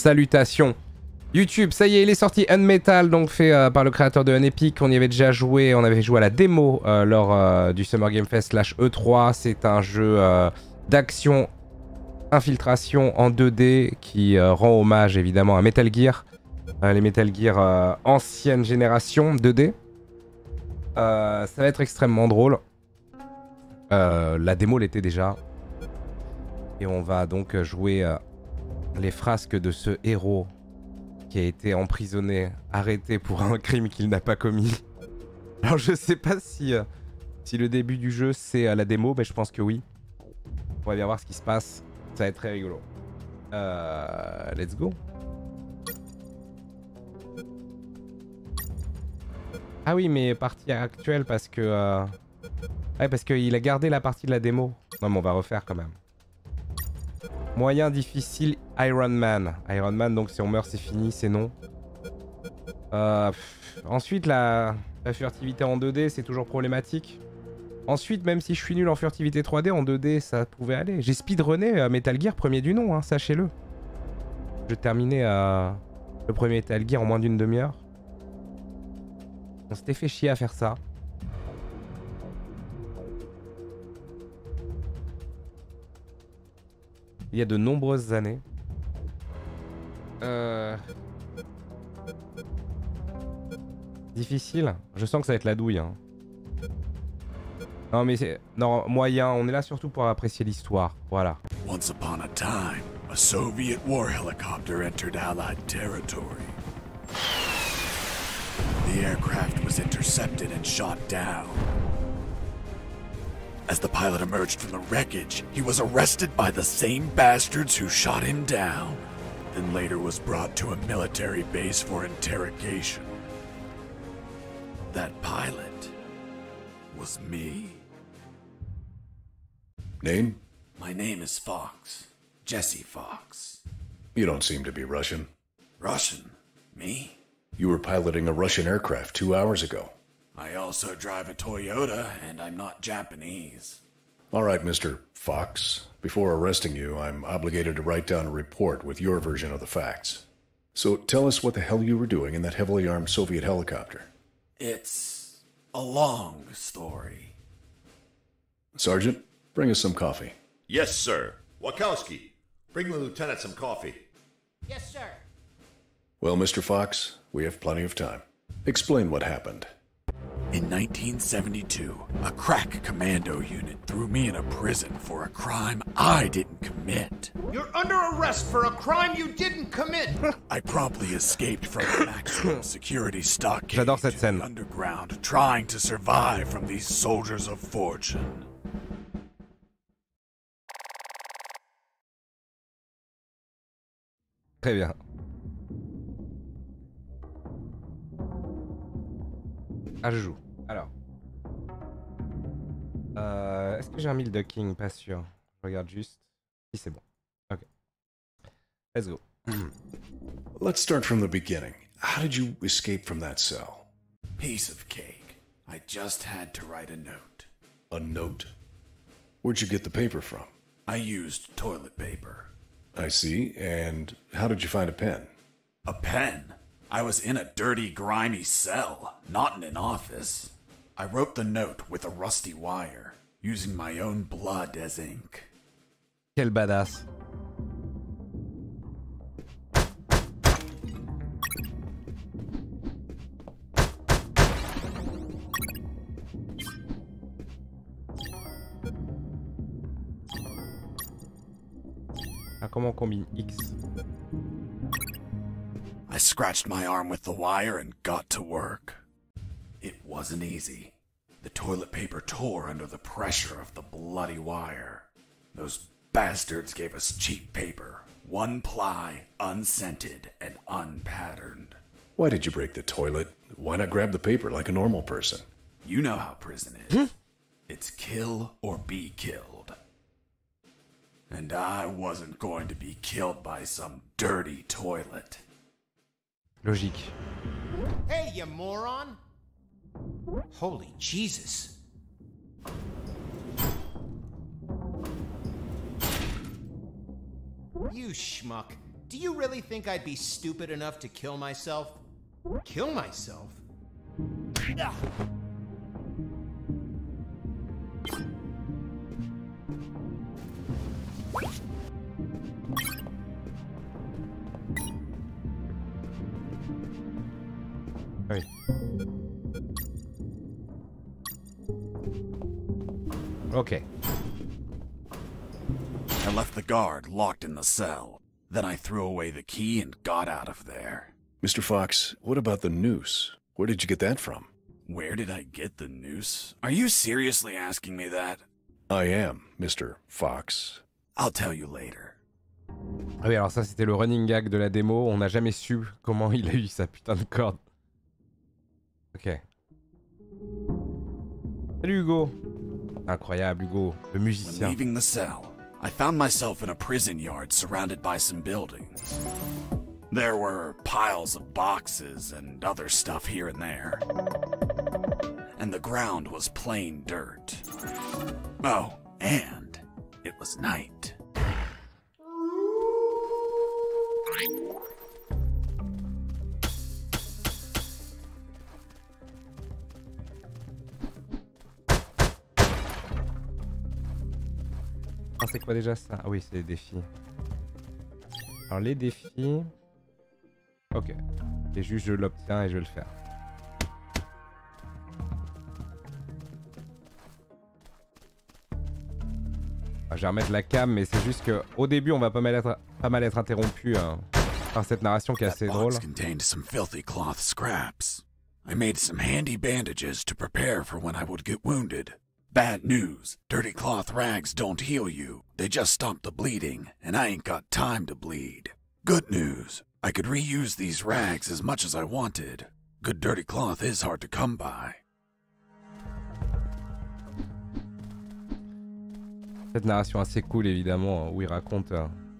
salutations. YouTube, ça y est, il est sorti UnMetal, donc fait par le créateur de UnEpic. On y avait déjà joué, on avait joué à la démo lors du Summer Game Fest /E3. C'est un jeu d'action, infiltration en 2D qui rend hommage évidemment à Metal Gear. Les Metal Gear ancienne génération 2D. Ça va être extrêmement drôle. La démo l'était déjà. Et on va donc jouer les frasques de ce héros qui a été emprisonné, arrêté pour un crime qu'il n'a pas commis. Alors je sais pas si le début du jeu c'est la démo, mais je pense que oui. On va bien voir ce qui se passe. Ça va être très rigolo. Let's go. Ah oui, mais partie actuelle parce que... ouais, parce qu'il a gardé la partie de la démo. Non, mais on va refaire quand même. Moyen difficile, Iron Man. Iron Man, donc si on meurt, c'est fini, c'est non. Ensuite, la furtivité en 2D, c'est toujours problématique. Ensuite, même si je suis nul en furtivité 3D, en 2D, ça pouvait aller. J'ai speedrunné Metal Gear, premier du nom, hein, sachez-le. Je terminais le premier Metal Gear en moins d'une demi-heure. On s'était fait chier à faire ça. Il y a de nombreuses années. Difficile. Je sens que ça va être la douille. Hein. Non mais c'est... Non, moyen. On est là surtout pour apprécier l'histoire. Voilà. Once upon a time, a Soviet war helicopter entered Allied territory. The aircraft was intercepted and shot down. As the pilot emerged from the wreckage, he was arrested by the same bastards who shot him down, then later was brought to a military base for interrogation. That pilot was me. Name? My name is Fox. Jesse Fox. You don't seem to be Russian. Russian? Me? You were piloting a Russian aircraft 2 hours ago. I also drive a Toyota, and I'm not Japanese. All right, Mr. Fox. Before arresting you, I'm obligated to write down a report with your version of the facts. So tell us what the hell you were doing in that heavily armed Soviet helicopter. It's a long story. Sergeant, bring us some coffee. Yes, sir. Wachowski, bring the lieutenant some coffee. Yes, sir. Well, Mr. Fox, we have plenty of time. Explain what happened. In 1972, a crack commando unit threw me in a prison for a crime I didn't commit. You're under arrest for a crime you didn't commit. I promptly escaped from the maximum security stockade J'adore cette to scène. the underground, trying to survive from these soldiers of fortune. Très bien. Ah, je joue. Alors. Est-ce que j'ai un 1000 ducking? Pas sûr. Je regarde juste. Si c'est bon. Ok. Let's go. Let's start from the beginning. How did you escape from that cell? Piece of cake. I just had to write a note. A note? Where'd you get the paper from? I used toilet paper. I see. And how did you find a pen? A pen? I was in a dirty, grimy cell, not in an office. I wrote the note with a rusty wire, using my own blood as ink. Quel badass. Ah, comment on combine X? I scratched my arm with the wire and got to work. It wasn't easy. The toilet paper tore under the pressure of the bloody wire. Those bastards gave us cheap paper. One ply, unscented, and unpatterned. Why did you break the toilet? Why not grab the paper like a normal person? You know how prison is. It's kill or be killed. And I wasn't going to be killed by some dirty toilet. Logique. Hey, you moron! Holy Jesus. You schmuck. Do you really think I'd be stupid enough to kill myself? Kill myself? Ah. Oui. Okay. I left the guard locked in the cell. Then I threw away the key and got out of there. Mr. Fox, what about the noose? Where did you get that from? Where did I get the noose? Are you seriously asking me that? I am, Mr. Fox. I'll tell you later. Ah oui, alors ça c'était le running gag de la démo. On n'a jamais su comment il a eu sa putain de corde. Ok. Salut Hugo. Incroyable Hugo, le When musicien. leaving the cell, I found myself in a prison yard surrounded by some buildings. There were piles of boxes and other stuff here and there. And the ground was plain dirt. Oh, and it was night. Ah, c'est quoi déjà ça? Ah oui, c'est les défis. Alors les défis... Ok. Et juste je l'obtiens et je vais le faire. Ah, je vais remettre la cam, mais c'est juste que au début on va pas mal être interrompu par cette narration qui est assez drôle. That box contained some filthy cloth scraps. I made some handy bandages to prepare for when I would get wounded. Bad news. Dirty cloth rags don't heal you. They just stop the bleeding, and I ain't got time to bleed. Good news. I could reuse these rags as much as I wanted. Good dirty cloth is hard to come by. Cette narration assez cool évidemment où il raconte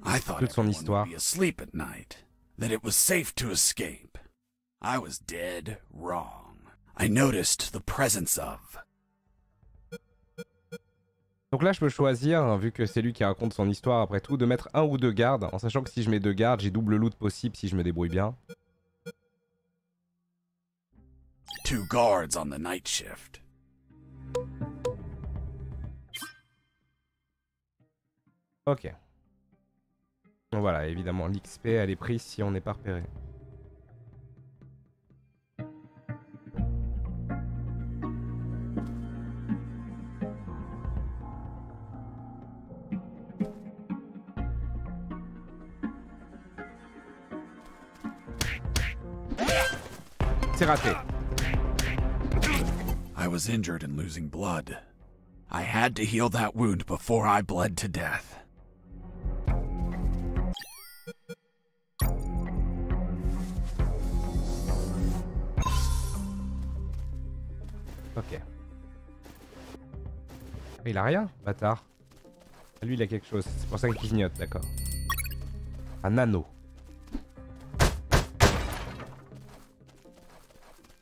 I thought toute son everyone histoire. would be asleep at night, that it was safe to escape. I was dead wrong. I noticed the presence of... Donc là je peux choisir, vu que c'est lui qui raconte son histoire après tout, de mettre un ou deux gardes, en sachant que si je mets deux gardes, j'ai double loot possible si je me débrouille bien. 2 guards on the night shift. Ok. Donc voilà, évidemment l'XP elle est prise si on n'est pas repéré. C'est raté. I was injured and losing blood. I had to heal that wound before I bled to death. Ok. Il a rien, bâtard. Lui il a quelque chose, c'est pour ça qu'il clignote, d'accord. Un anneau.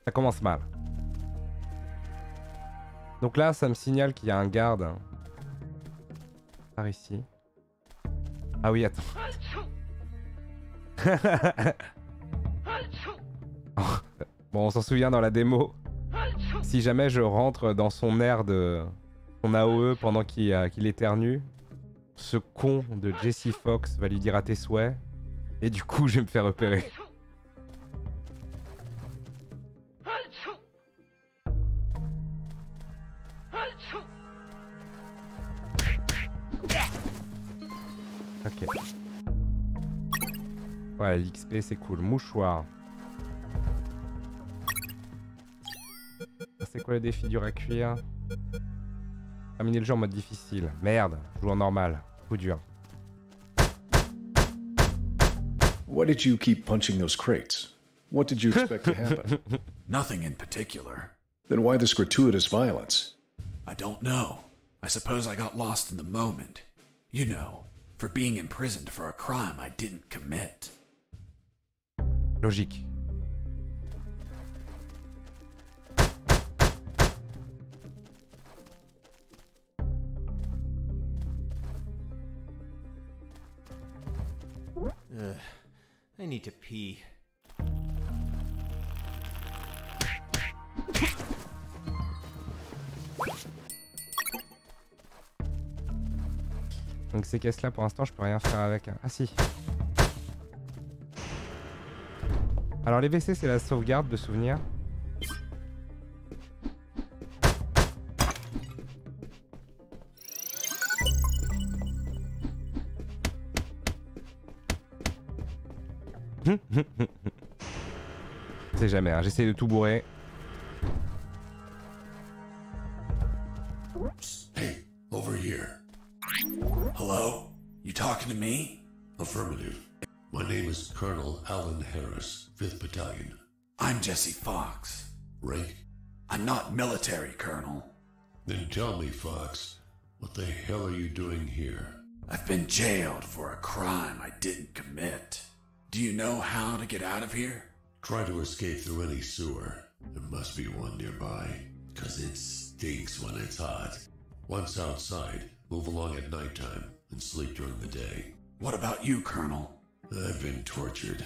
Ça commence mal. Donc là, ça me signale qu'il y a un garde. Par ici. Ah oui, attends. Bon, on s'en souvient dans la démo. Si jamais je rentre dans son air de... son AOE pendant qu'il éternue, ce con de Jesse Fox va lui dire à tes souhaits. Et du coup, je vais me faire repérer. Ok. Ouais, l'XP c'est cool. Mouchoir. C'est quoi le défi dur à cuire? Terminer le jeu en mode difficile. Merde, je joue en normal. Coup dur. Why did you keep punching those crates? What did you expect to happen? Nothing in particular. Then why this gratuitous violence? I don't know. I suppose I got lost in the moment. You know, for being imprisoned for a crime I didn't commit. Logique. I need to pee. Donc ces caisses là pour l'instant je peux rien faire avec. Ah si. Alors les WC c'est la sauvegarde de souvenirs. C'est jamais, hein. J'essaie de tout bourrer. Hey, over here. Hello? You talking to me? Affirmative. My name is Colonel Alan Harris, 5th Battalion. I'm Jesse Fox. Rank? I'm not military, Colonel. Then tell me, Fox, what the hell are you doing here? I've been jailed for a crime I didn't commit. Do you know how to get out of here? Try to escape through any sewer. There must be one nearby, 'cause it stinks when it's hot. Once outside, move along at nighttime and sleep during the day. What about you, Colonel? I've been tortured.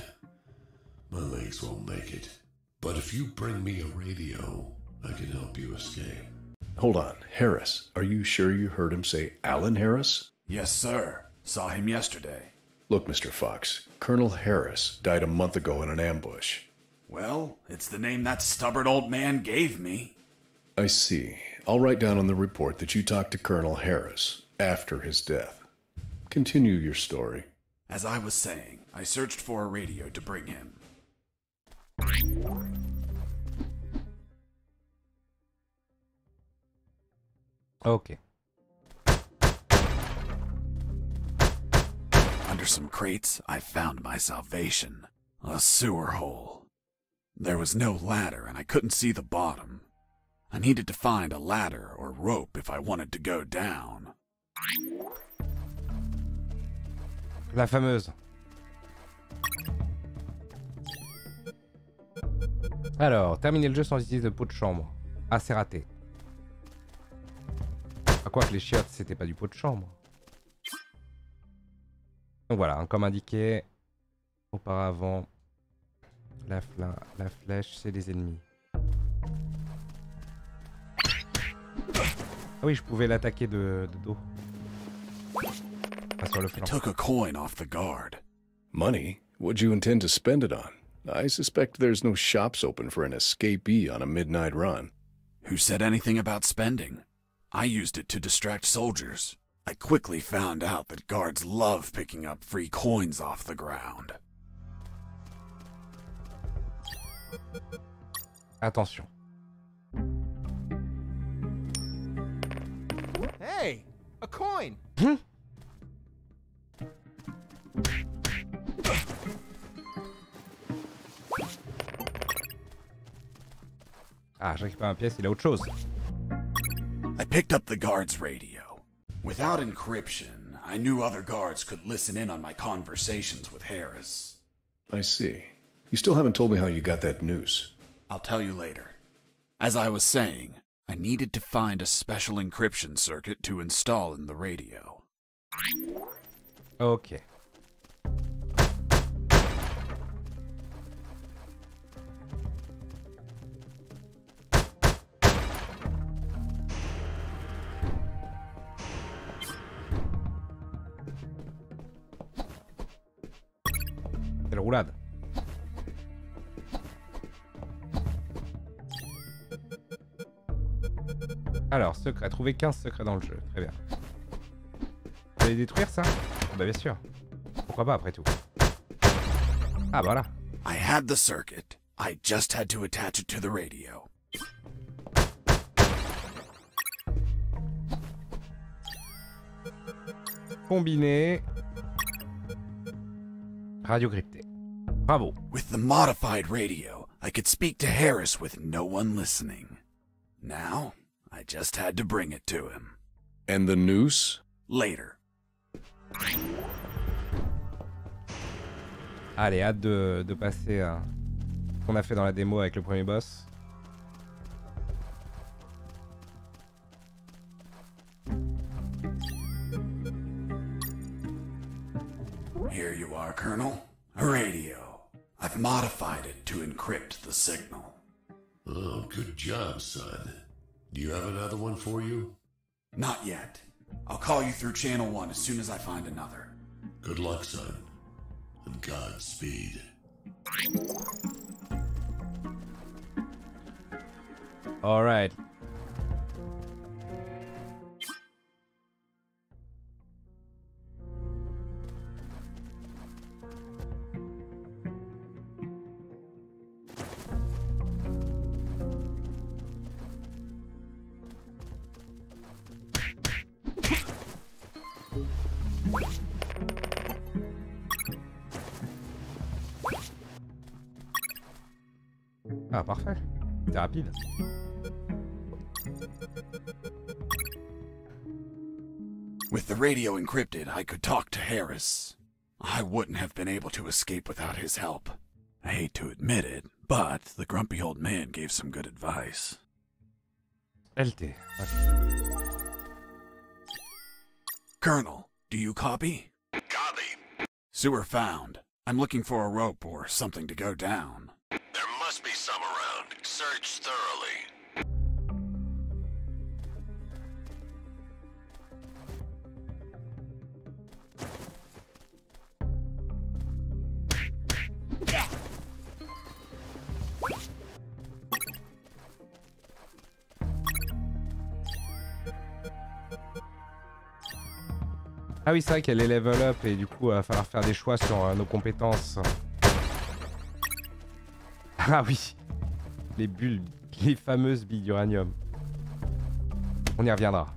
My legs won't make it. But if you bring me a radio, I can help you escape. Hold on, Harris. Are you sure you heard him say Alan Harris? Yes, sir. Saw him yesterday. Look, Mr. Fox, Colonel Harris died a month ago in an ambush. Well, it's the name that stubborn old man gave me. I see. I'll write down on the report that you talked to Colonel Harris after his death. Continue your story. As I was saying, I searched for a radio to bring him. Ok. Under some crates, I found my salvation. A sewer hole. There was no ladder and I couldn't see the bottom. I needed to find a ladder or rope if I wanted to go down. La fameuse. Alors, terminer le jeu sans utiliser de pot de chambre. Ah, c'est raté. À quoi que les chiottes, c'était pas du pot de chambre. Donc voilà, hein, comme indiqué auparavant, la flèche, c'est les ennemis. Ah oui, je pouvais l'attaquer de dos. Ah, sur le I flanc. took a coin off the guard. Money? What'd you intend to spend it on? I suspect there's no shops open for an escapee on a midnight run. Who said anything about spending? I used it to distract soldiers. I quickly found out that guards love picking up free coins off the ground. Attention. Hey, a coin. Ah, je récupère une pièce, il a autre chose. I picked up the guard's radio. Without encryption, I knew other guards could listen in on my conversations with Harris. I see. You still haven't told me how you got that noose. I'll tell you later. As I was saying, I needed to find a special encryption circuit to install in the radio. Ok. C'est le roulade. Alors, secret. Trouver 15 secrets dans le jeu. Très bien. Vous allez détruire ça? Bah bien sûr. Pourquoi pas après tout. Ah voilà. I had the circuit. I just had to attach it to the radio. Combiné. Radio crypté. Bravo. With the modified radio, I could speak to Harris with no one listening. Now, I just had to bring it to him. And the noose? Later. Allez, hâte de passer à ce qu'on a fait dans la démo avec le premier boss. Here you are, Colonel. A radio. I've modified it to encrypt the signal. Oh, good job, son. Do you have another one for you? Not yet. I'll call you through channel 1 as soon as I find another. Good luck, son. And Godspeed. All right. Ah, parfait. C'est rapide. With the radio encrypted, I could talk to HÉROS. I wouldn't have been able to escape without his help. I hate to admit it, but the grumpy old man gave some good advice. LT. Colonel, do you copy? Copy. Sewer found. I'm looking for a rope or something to go down. There must be some around. Search thoroughly. Ah oui, c'est vrai qu'il y a les level up et du coup, il va falloir faire des choix sur nos compétences. Ah oui, les bulles, les fameuses billes d'uranium. On y reviendra.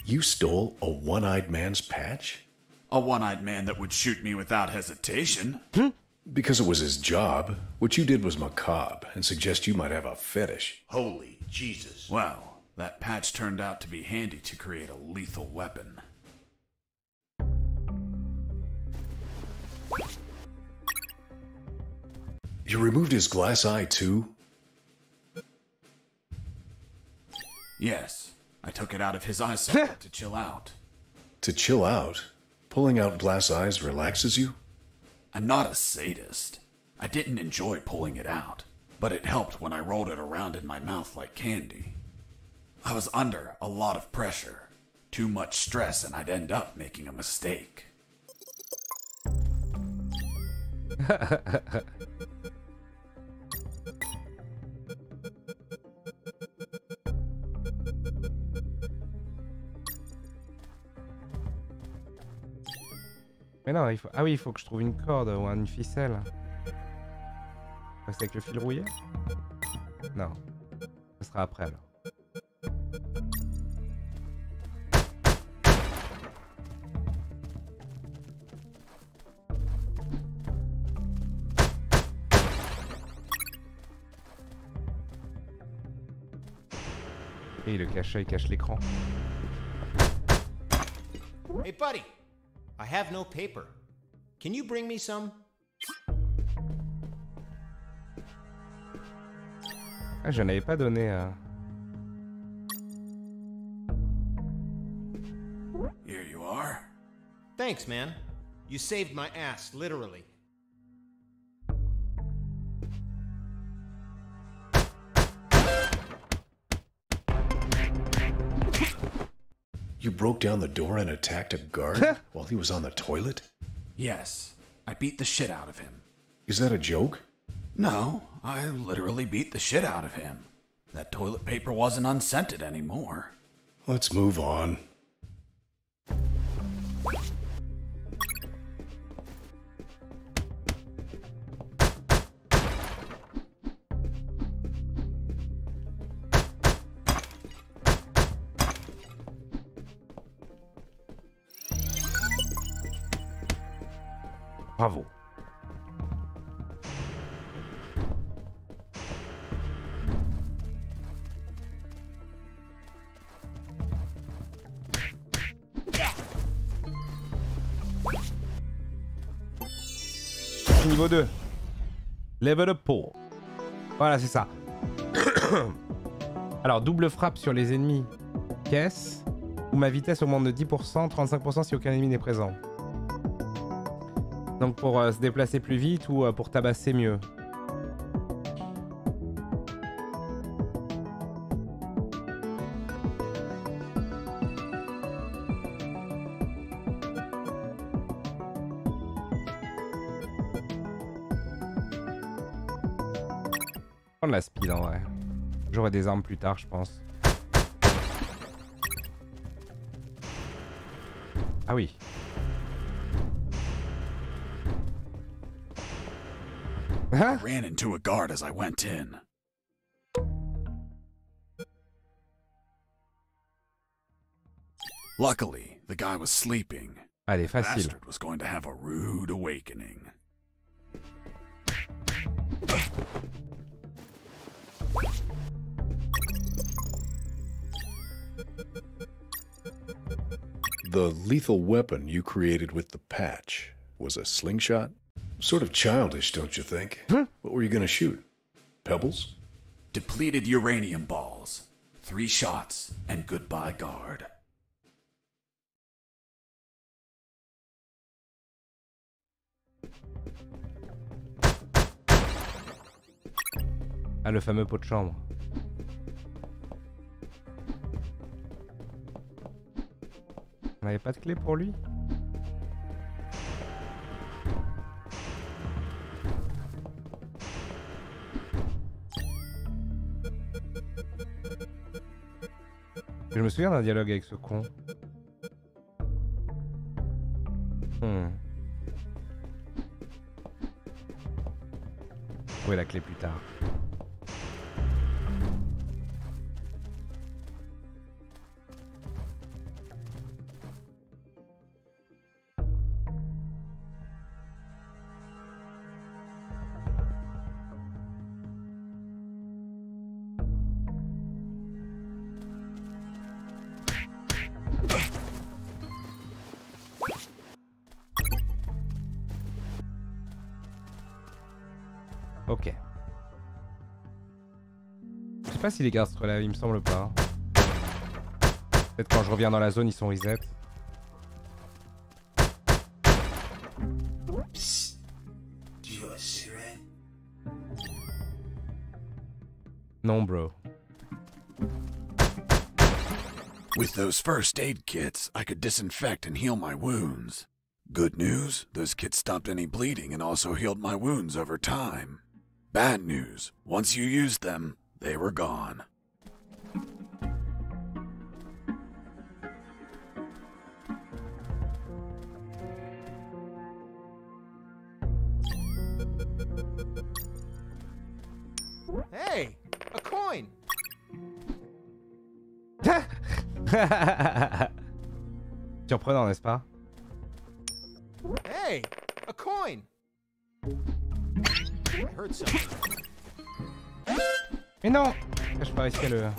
You stole a one-eyed man's patch? A one-eyed man that would shoot me without hesitation. Because it was his job. What you did was macabre and suggest you might have a fetish. Holy Jesus. Well, that patch turned out to be handy to create a lethal weapon. You removed his glass eye too? Yes, I took it out of his eye socket to chill out. To chill out? Pulling out glass eyes relaxes you? I'm not a sadist. I didn't enjoy pulling it out, but it helped when I rolled it around in my mouth like candy. I was under a lot of pressure, too much stress, and I'd end up making a mistake. Mais non, il faut... Ah oui, il faut que je trouve une corde ou une ficelle. C'est avec le fil rouillé? Non. Ce sera après alors. Et le cache-œil cache l'écran. Hey, buddy. I have no paper. Can you bring me some? Ah, je n'avais pas donné à... Here you are. Thanks, man. You saved my ass, literally. You broke down the door and attacked a guard while he was on the toilet? Yes, I beat the shit out of him. Is that a joke? No, I literally beat the shit out of him. That toilet paper wasn't unscented anymore. Let's move on. Bravo. suis niveau 2. Level up pour. Voilà, c'est ça. Alors, double frappe sur les ennemis. Caisse. Ou ma vitesse augmente de 10%, 35% si aucun ennemi n'est présent. Donc pour se déplacer plus vite ou pour tabasser mieux. Prendre la speed en vrai. J'aurai des armes plus tard, je pense. Ah oui. I ran into a guard as I went in. Luckily, the guy was sleeping. Allez, The facile. bastard was going to have a rude awakening. The lethal weapon you created with the patch was a slingshot? Sort of childish, don't you think? What were you gonna shoot? Pebbles? Depleted uranium balls. 3 shots, and goodbye, guard. Ah, le fameux pot de chambre. On n'avait pas de clé pour lui? Je me souviens d'un dialogue avec ce con. Trouver la clé plus tard. Ok. Je sais pas si les gardes se relèvent, il me semble pas. Peut-être quand je reviens dans la zone, ils sont reset. Psst. Do you have a cigarette? Non, bro. With those first aid kits, I could disinfect and heal my wounds. Good news, those kits stopped any bleeding and also healed my wounds over time. Bad news, once you used them, they were gone. Hey, a coin. Surprenant, n'est-ce pas? Hey, a coin. I heard something. Mais non! Je peux risquer le...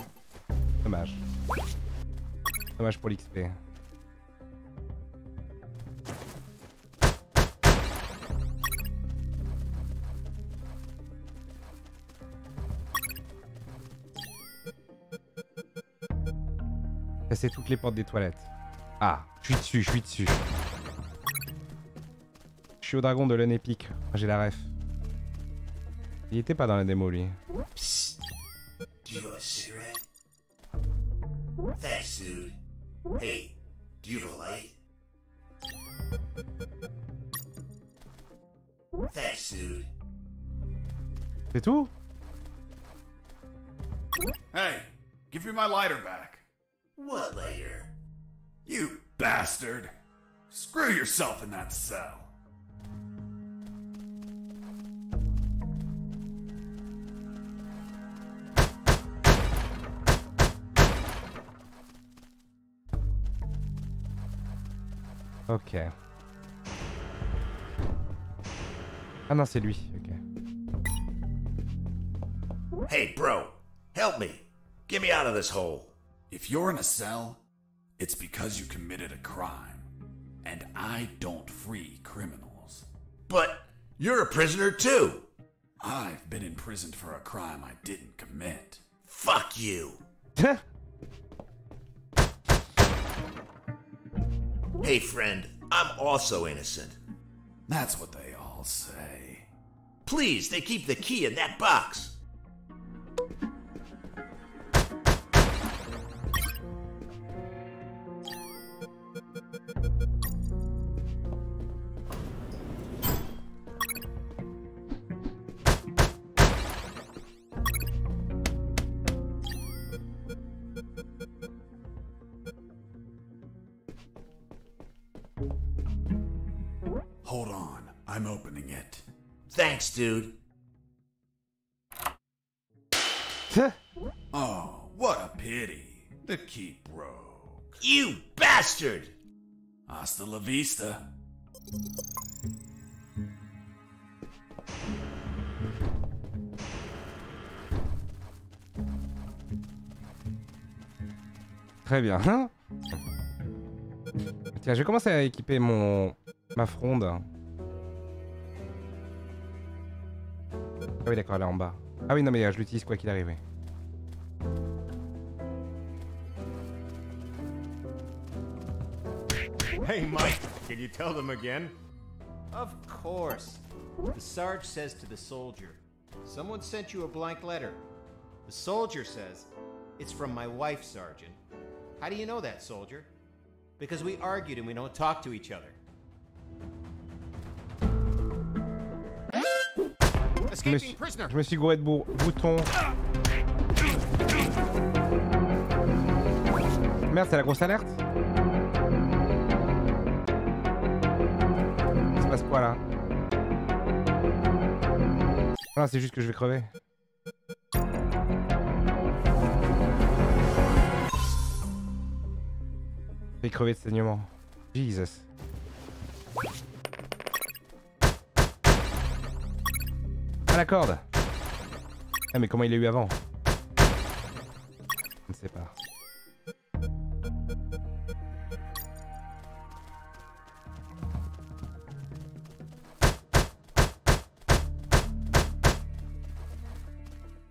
Dommage. Dommage pour l'XP. Casser toutes les portes des toilettes. Ah, je suis dessus, je suis dessus. Je suis au dragon de l'UnEpic. J'ai la ref. Il était pas dans la démo, lui. Psst. Do you have a cigarette? Thanks, dude. Hey, do you have a light? Thanks, dude. C'est tout? Hey, give me my lighter back. What later? You bastard. Screw yourself in that cell. Ok. Ah non, c'est lui. Ok. Hey, bro, help me. Get me out of this hole. If you're in a cell, it's because you committed a crime. And I don't free criminals. But You're a prisoner too. I've been imprisoned for a crime I didn't commit. Fuck you. Hey, friend, I'm also innocent. That's what they all say. Please, they keep the key in that box. Hold on, I'm opening it. Thanks, dude. Oh, what a pity. The key broke. You bastard! Hasta la vista. Très bien. Tiens, je vais commencer à équiper ma fronde. Ah oui, d'accord, elle est en bas. Ah oui, non, mais je l'utilise quoi qu'il arrive. Hey, Mike, can you tell them again? Of course. The Sarge says to the soldier, someone sent you a blank letter. The soldier says, it's from my wife, Sergeant. How do you know that, soldier? Because we argued and we don't talk to each other. Escaping prisoner. Je me suis gouré de boutons. Merde, c'est la grosse alerte. Il se passe quoi là? Ah, c'est juste que je vais crever. Je vais crever de saignement. Jesus. Ah, la corde. Ah, mais comment il l'a eu avant? Je ne sais pas.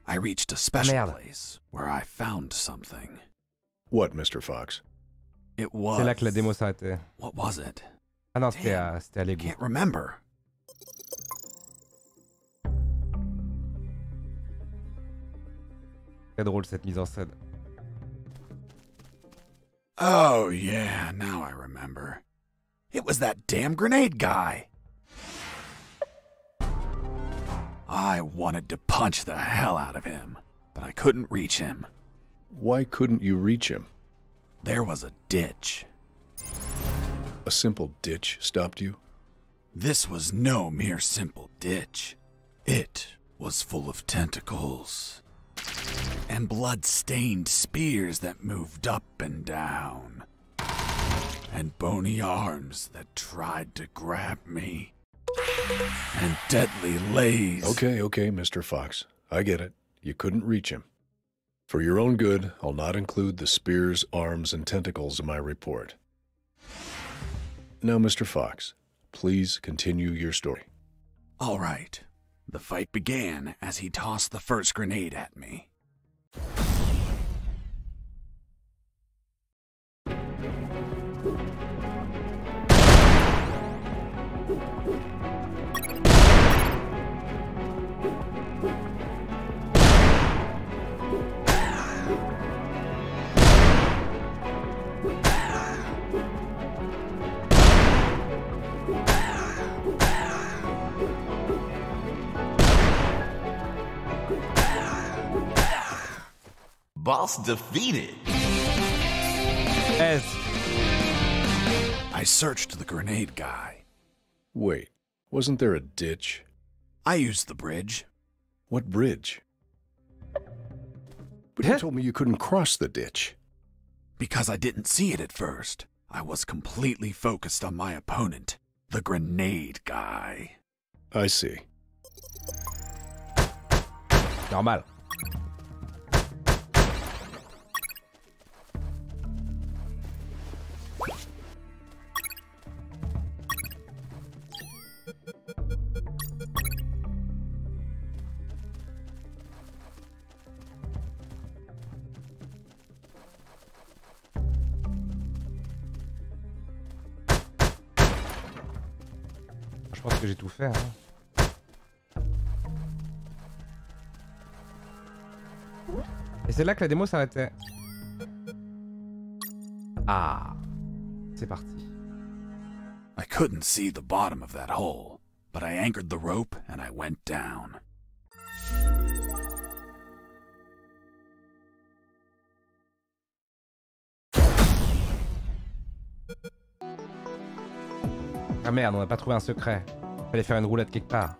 I reached a special place where I found something. What, Mr. Fox? It was... C'est là que la démo s'arrêtait. What was it? Ah non, c'était à l'égout. Can't remember. Très drôle cette mise en scène. Oh, yeah, now I remember. It was that damn grenade guy. I wanted to punch the hell out of him, but I couldn't reach him. Why couldn't you reach him? There was a ditch. A simple ditch stopped you? This was no mere simple ditch. It was full of tentacles and blood-stained spears that moved up and down, and bony arms that tried to grab me, and deadly lays. Okay, Mr. Fox. I get it. You couldn't reach him. For your own good, I'll not include the spears, arms, and tentacles in my report. Now, Mr. Fox, please continue your story. All right. The fight began as he tossed the first grenade at me. Boss defeated. S. I searched the grenade guy. Wait, wasn't there a ditch? I used the bridge. What bridge? But you told me you couldn't cross the ditch. Because I didn't see it at first. I was completely focused on my opponent, the grenade guy. I see. Normal. pense que j'ai tout fait. Hein. Et c'est là que la démo s'arrêtait. Ah, c'est parti. I couldn't see the bottom of that hole, but I anchored the rope and I went down. Ah merde, on n'a pas trouvé un secret. Fallait faire une roulade quelque part.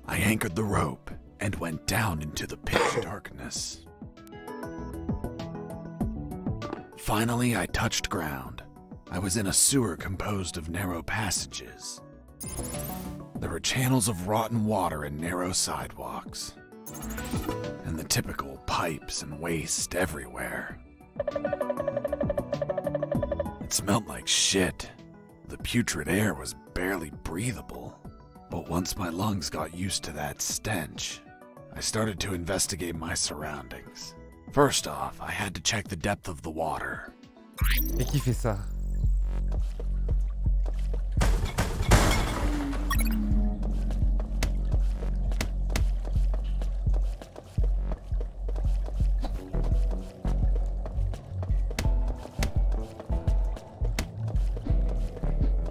I anchored the rope and went down into the pitch darkness. Finally, I touched ground. I was in a sewer composed of narrow passages. There were channels of rotten water and narrow sidewalks. And the typical pipes and waste everywhere. It smelled like shit. The putrid air was barely breathable. But once my lungs got used to that stench, I started to investigate my surroundings. First off, I had to check the depth of the water. Et qui fait ça?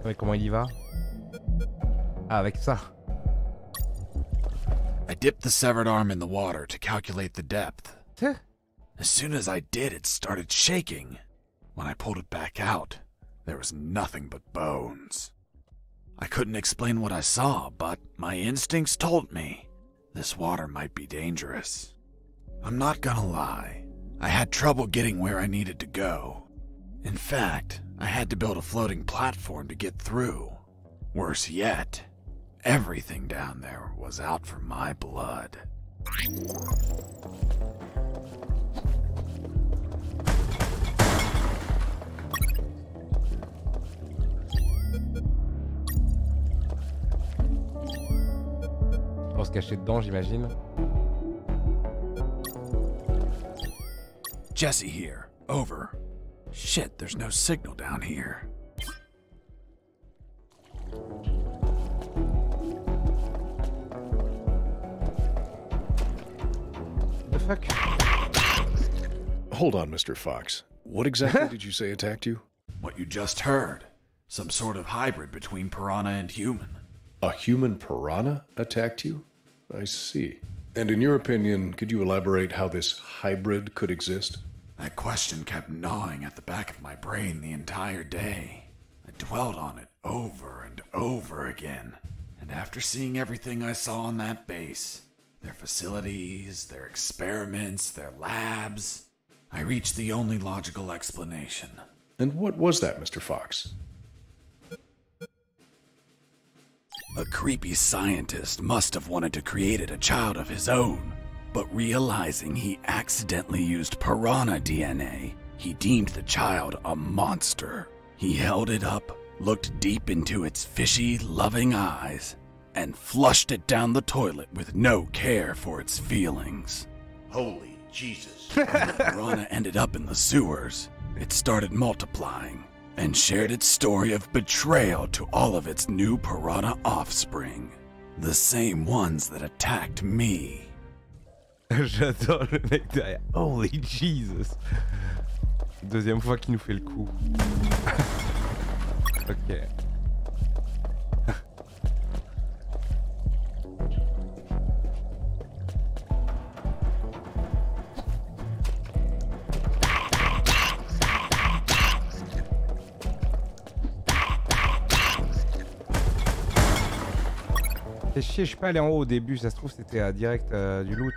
Mais comment il y va? Ah, avec ça. I dipped the severed arm in the water to calculate the depth. Huh? As soon as I did, it started shaking. When I pulled it back out, there was nothing but bones. I couldn't explain what I saw, but my instincts told me this water might be dangerous. I'm not gonna lie, I had trouble getting where I needed to go. In fact, I had to build a floating platform to get through. Worse yet, everything down there was out for my blood. Pour se cacher dedans, j'imagine. Jesse here. Over. Shit, there's no signal down here. The fuck? Hold on, Mr. Fox. What exactly did you say attacked you? What you just heard. Some sort of hybrid between piranha and human. A human piranha attacked you? I see. And in your opinion, could you elaborate how this hybrid could exist? That question kept gnawing at the back of my brain the entire day. I dwelled on it over and over again. And after seeing everything I saw on that base, their facilities, their experiments, their labs, I reached the only logical explanation. And what was that, Mr. Fox? A creepy scientist must have wanted to create a child of his own, but realizing he accidentally used piranha DNA, he deemed the child a monster. He held it up, looked deep into its fishy, loving eyes, and flushed it down the toilet with no care for its feelings. Holy Jesus. When the piranha ended up in the sewers, it started multiplying and shared its story of betrayal to all of its new piranha offspring. The same ones that attacked me. J'adore le mec derrière. Holy Jesus. Deuxième fois qu'il nous fait le coup. Ok. Fais chier, je suis pas allé en haut au début, ça se trouve c'était direct du loot.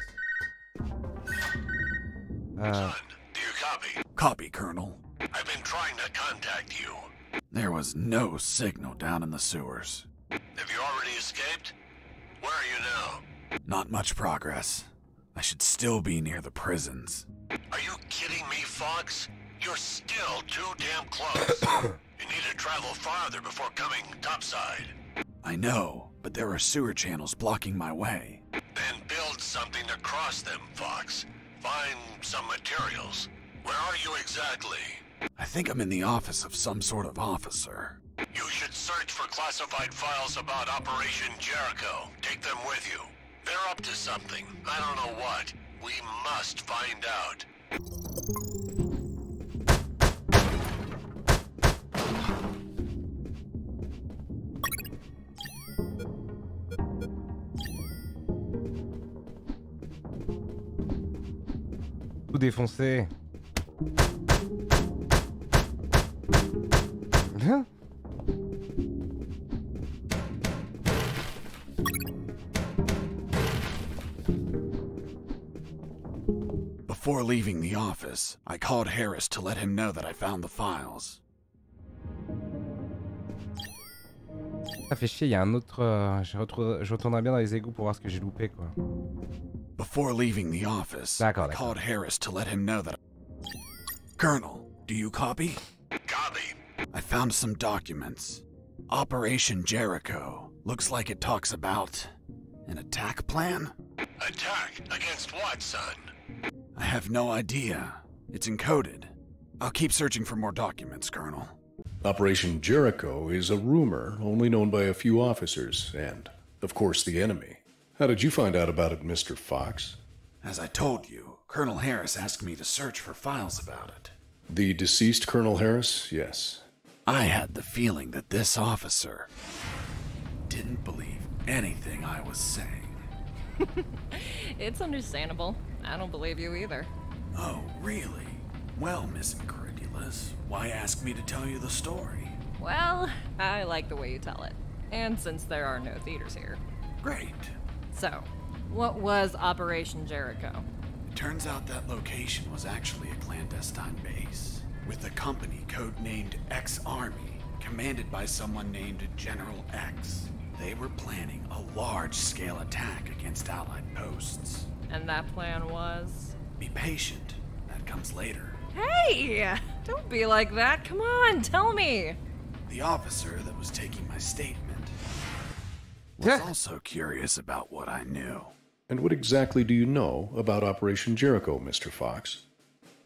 Copy, Colonel. I've been trying to contact you. There was no signal down in the sewers. Have you already escaped? Where are you now? Not much progress. I should still be near the prisons. Are you kidding me, Fox? You're still too damn close. You need to travel farther before coming topside. I know, but there are sewer channels blocking my way. Then build something to cross them, Fox. Find some materials. Where are you exactly? I think I'm in the office of some sort of officer. You should search for classified files about Operation Jericho. Take them with you. They're up to something. I don't know what. We must find out. Tout défoncé. Hein? Before leaving the office, I called Harris to let him know that I found the files. Ça fait chier, il y a un autre... je retournerai bien dans les égouts pour voir ce que j'ai loupé, quoi. Before leaving the office, I called Harris to let him know that... Colonel, do you copy? Copy. I found some documents. Operation Jericho. Looks like it talks about... an attack plan? Attack? Against what, son? I have no idea. It's encoded. I'll keep searching for more documents, Colonel. Operation Jericho is a rumor only known by a few officers and, of course, the enemy. How did you find out about it, Mr. Fox? As I told you, Colonel Harris asked me to search for files about it. The deceased Colonel Harris? Yes. I had the feeling that this officer didn't believe anything I was saying. It's understandable. I don't believe you either. Oh, really? Well, Miss Incredulous, why ask me to tell you the story? Well, I like the way you tell it. And since there are no theaters here. Great. So, what was Operation Jericho? It turns out that location was actually a clandestine base, with a company codenamed X-Army, commanded by someone named General X. They were planning a large-scale attack against Allied posts. And that plan was? Be patient. That comes later. Hey! Don't be like that. Come on, tell me. The officer that was taking my statement was also curious about what I knew. And what exactly do you know about Operation Jericho, Mr. Fox?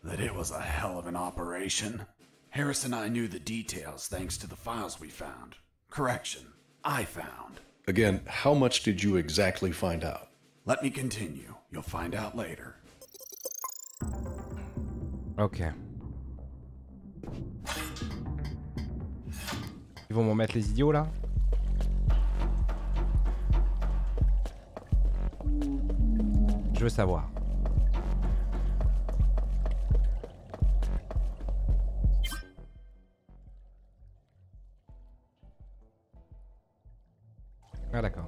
That it was a hell of an operation. Harris and I knew the details thanks to the files we found. Correction, I found. Again, how much did you exactly find out? Let me continue. You'll find out later. Ok. Ils vont m'en mettre les idiots là? Je veux savoir. Ah d'accord.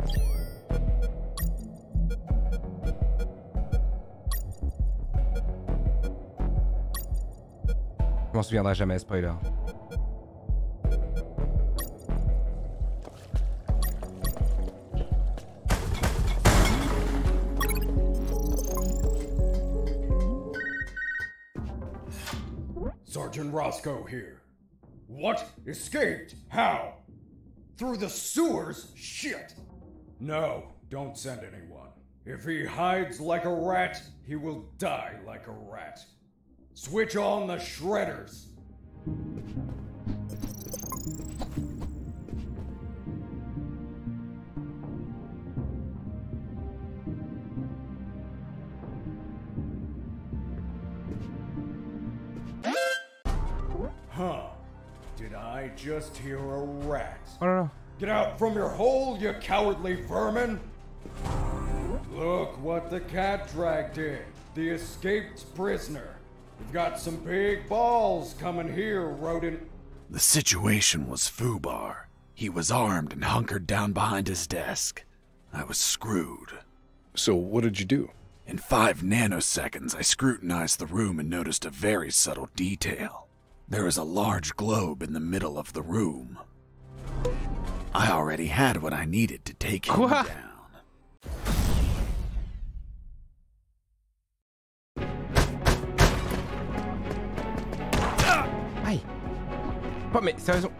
Je m'en souviendrai jamais, spoiler. Sergeant Roscoe here. What? Escaped? How? Through the sewers? Shit! No, don't send anyone. If he hides like a rat, he will die like a rat. Switch on the shredders. Huh. Did I just hear a rat? Get out from your hole, you cowardly vermin! Look what the cat dragged in. The escaped prisoner. We've got some big balls coming here, rodent. The situation was foobar. He was armed and hunkered down behind his desk. I was screwed. So what did you do? In 5 nanoseconds, I scrutinized the room and noticed a very subtle detail. There was a large globe in the middle of the room. I already had what I needed to take him down. Aïe. Oh mais sérieusement.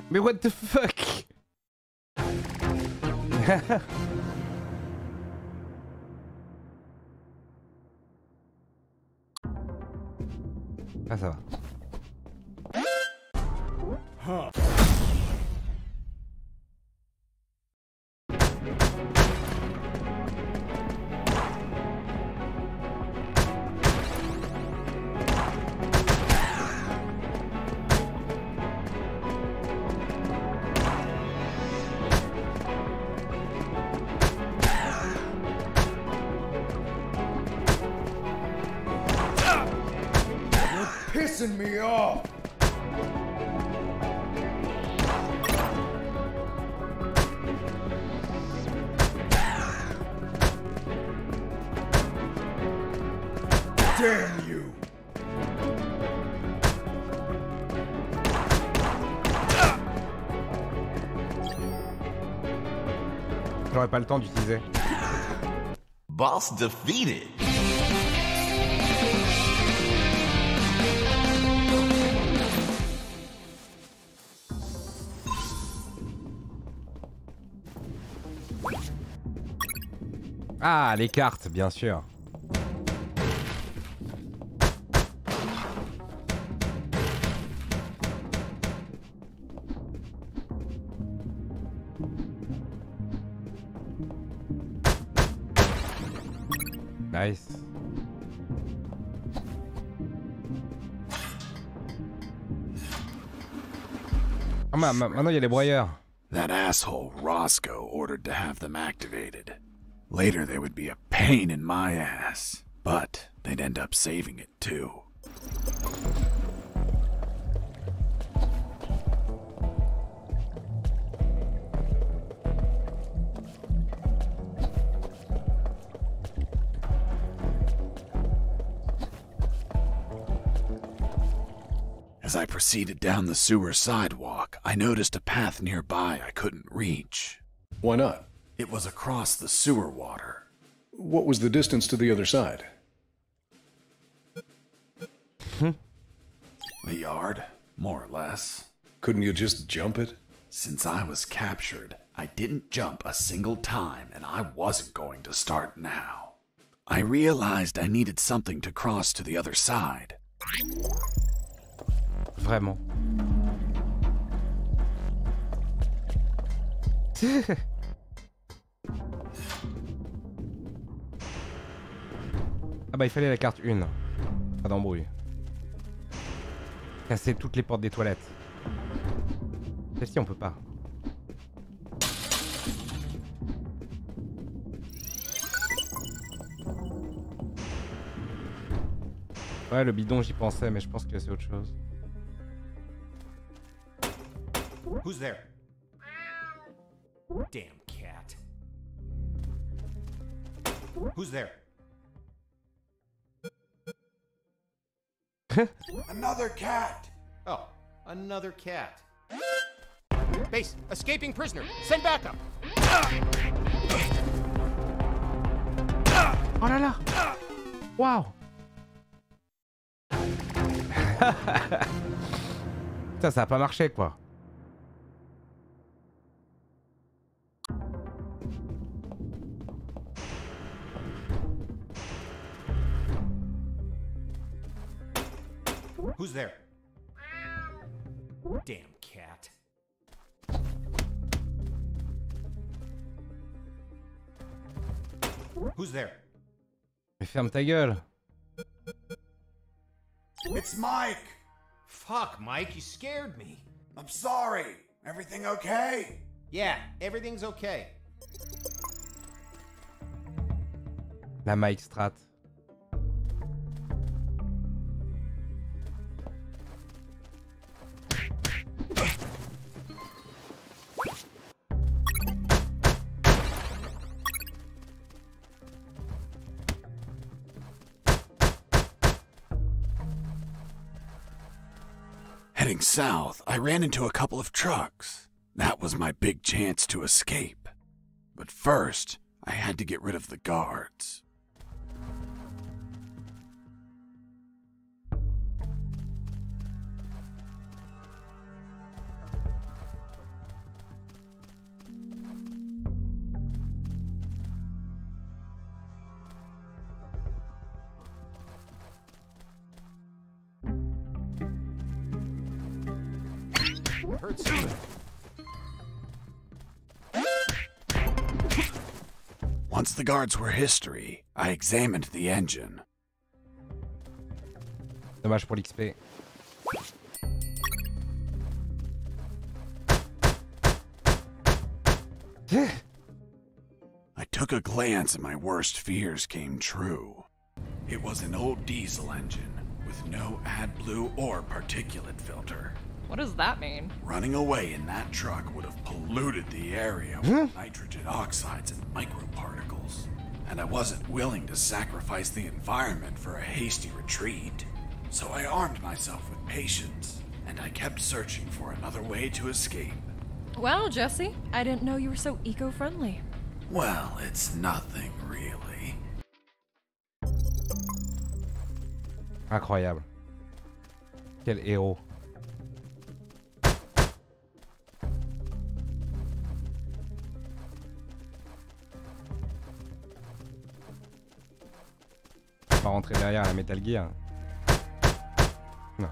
Mais what the fuck? Ah, ça va. Pissing me off! Damn you! J'aurais pas le temps d'utiliser. Boss defeated. Ah, les cartes, bien sûr. Nice. Ah, maintenant il y a les broyeurs. That asshole Roscoe ordered to have them activated. Later they would be a pain in my ass, but they'd end up saving it too. As I proceeded down the sewer sidewalk, I noticed a path nearby I couldn't reach. Why not? It was across the sewer water. What was the distance to the other side? A yard, more or less. Couldn't you just jump it? Since I was captured, I didn't jump a single time, and I wasn't going to start now. I realized I needed something to cross to the other side. Vraiment. Ah bah il fallait la carte 1. Pas d'embrouille. Casser toutes les portes des toilettes. Celle-ci on peut pas. Ouais, le bidon j'y pensais mais je pense que c'est autre chose. Who's there? Damn cat. Who's there? Another cat! Oh, another cat. Base, escaping prisoner. Send backup. Oh là là! Waouh! Putain, ça a pas marché quoi. Who's there? Damn cat. Who's there? Mais ferme ta gueule. It's Mike! Fuck, Mike, you scared me. I'm sorry. Everything okay? Yeah, everything's okay. La Mike Strat. Heading south, I ran into a couple of trucks. That was my big chance to escape. But first, I had to get rid of the guards. Once the guards were history, I examined the engine. Dommage pour l'XP. I took a glance and my worst fears came true. It was an old diesel engine with no AdBlue or particulate filter. What does that mean? Running away in that truck would have polluted the area with nitrogen oxides and microparticles. And I wasn't willing to sacrifice the environment for a hasty retreat. So I armed myself with patience, and I kept searching for another way to escape. Well, Jesse, I didn't know you were so eco-friendly. Well, it's nothing really. Incroyable. Quel héros. Pas rentrer derrière la Metal Gear. Non.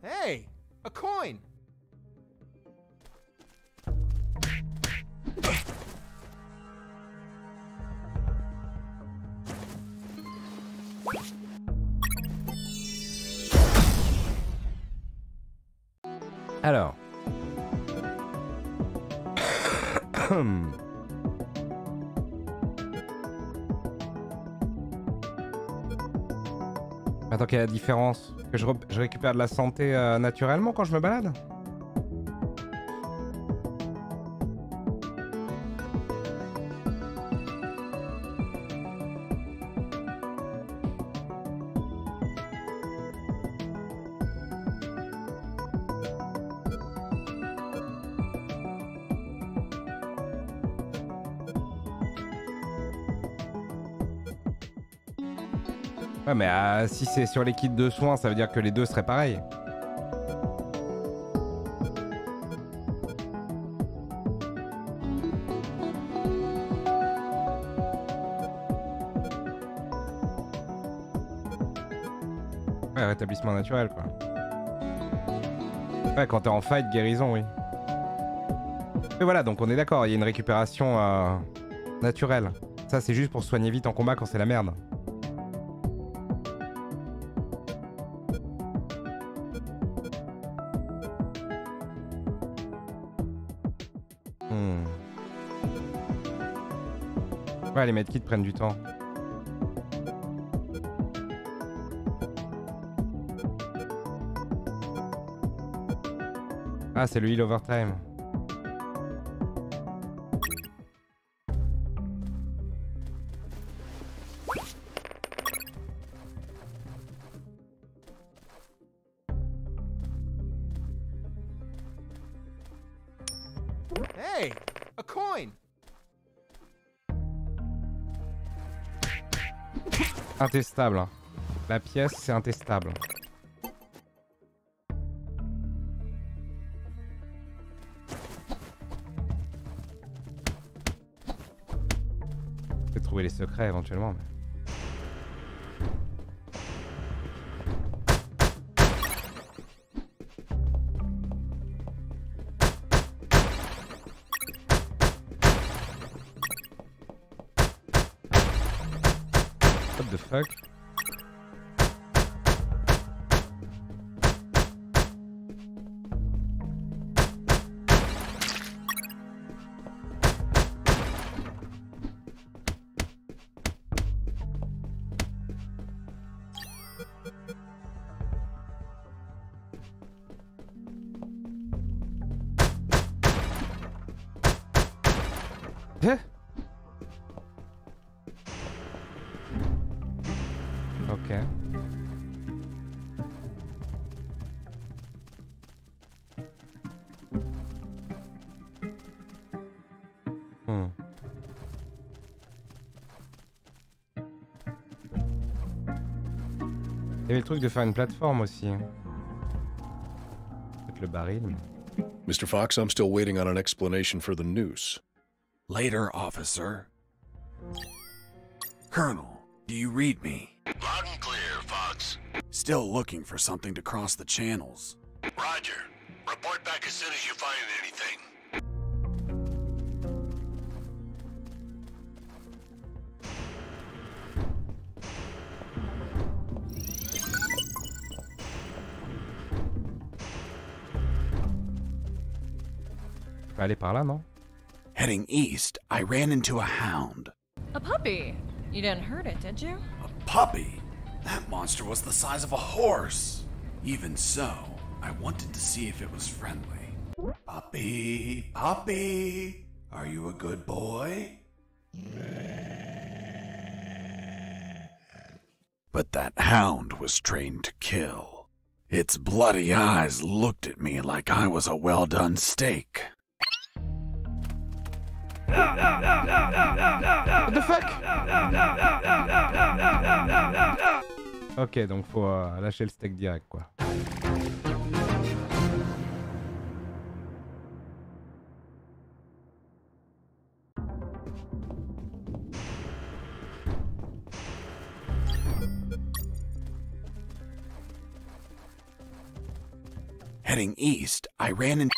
Hey, a coin. Alors. Attends, quelle est la différence? Que je récupère de la santé naturellement quand je me balade? Ouais, mais si c'est sur les kits de soins, ça veut dire que les deux seraient pareils. Ouais, rétablissement naturel, quoi. Ouais, quand t'es en fight, guérison, oui. Et voilà, donc on est d'accord, il y a une récupération naturelle. Ça, c'est juste pour se soigner vite en combat quand c'est la merde. Ouais, les medkits prennent du temps. Ah, c'est le heal overtime. Hey, a coin. Intestable. La pièce, c'est intestable. Je vais trouver les secrets éventuellement. Mais... What the fuck? Ok. Il y avait le truc de faire une plateforme aussi. Peut-être le baril. Mais... Mr. Fox, I'm still waiting on an explanation for the noose. Later, officer. Colonel, do you read me? Loud and clear, Fox. Still looking for something to cross the channels. Roger. Report back as soon as you find anything. Aller par là, non? Heading east, I ran into a hound. A puppy. You didn't hurt it, did you? A puppy? That monster was the size of a horse. Even so, I wanted to see if it was friendly. Puppy, puppy, are you a good boy? But that hound was trained to kill. Its bloody eyes looked at me like I was a well-done steak. What the fuck? Ok, donc faut lâcher le steak direct, quoi. Heading east, I ran into...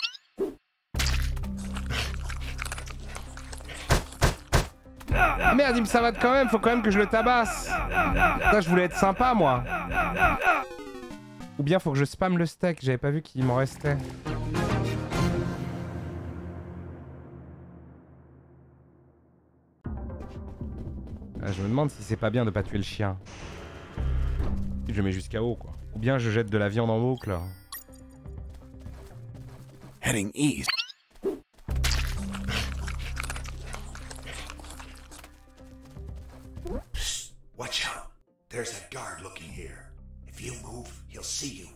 Ah merde, il me savate quand même, faut quand même que je le tabasse. Ça, je voulais être sympa, moi. Ou bien faut que je spamme le steak, j'avais pas vu qu'il m'en restait. Ah, je me demande si c'est pas bien de pas tuer le chien. Je le mets jusqu'à haut, quoi. Ou bien je jette de la viande en boucle. Heading east. Watch out. There's that guard looking here. If you move, he'll see you.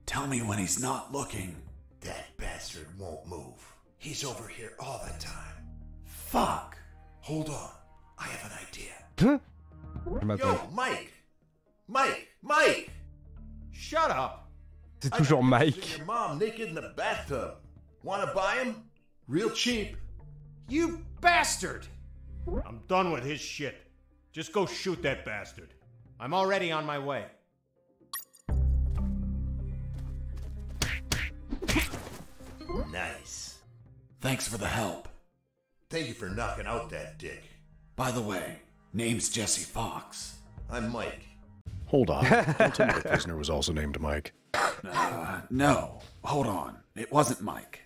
Tell me when he's not looking. That bastard won't move. He's over here all the time. Fuck. Hold on. I have an idea. Yo, Mike! Mike! Shut up! C'est toujours Mike. Your mom naked in the bathtub. Wanna buy him? Real cheap. You bastard! I'm done with his shit. Just go shoot that bastard. I'm already on my way. Nice. Thanks for the help. Thank you for knocking out that dick. By the way, name's Jesse Fox. I'm Mike. Hold on. Don't tell me the prisoner was also named Mike. No. Hold on. It wasn't Mike.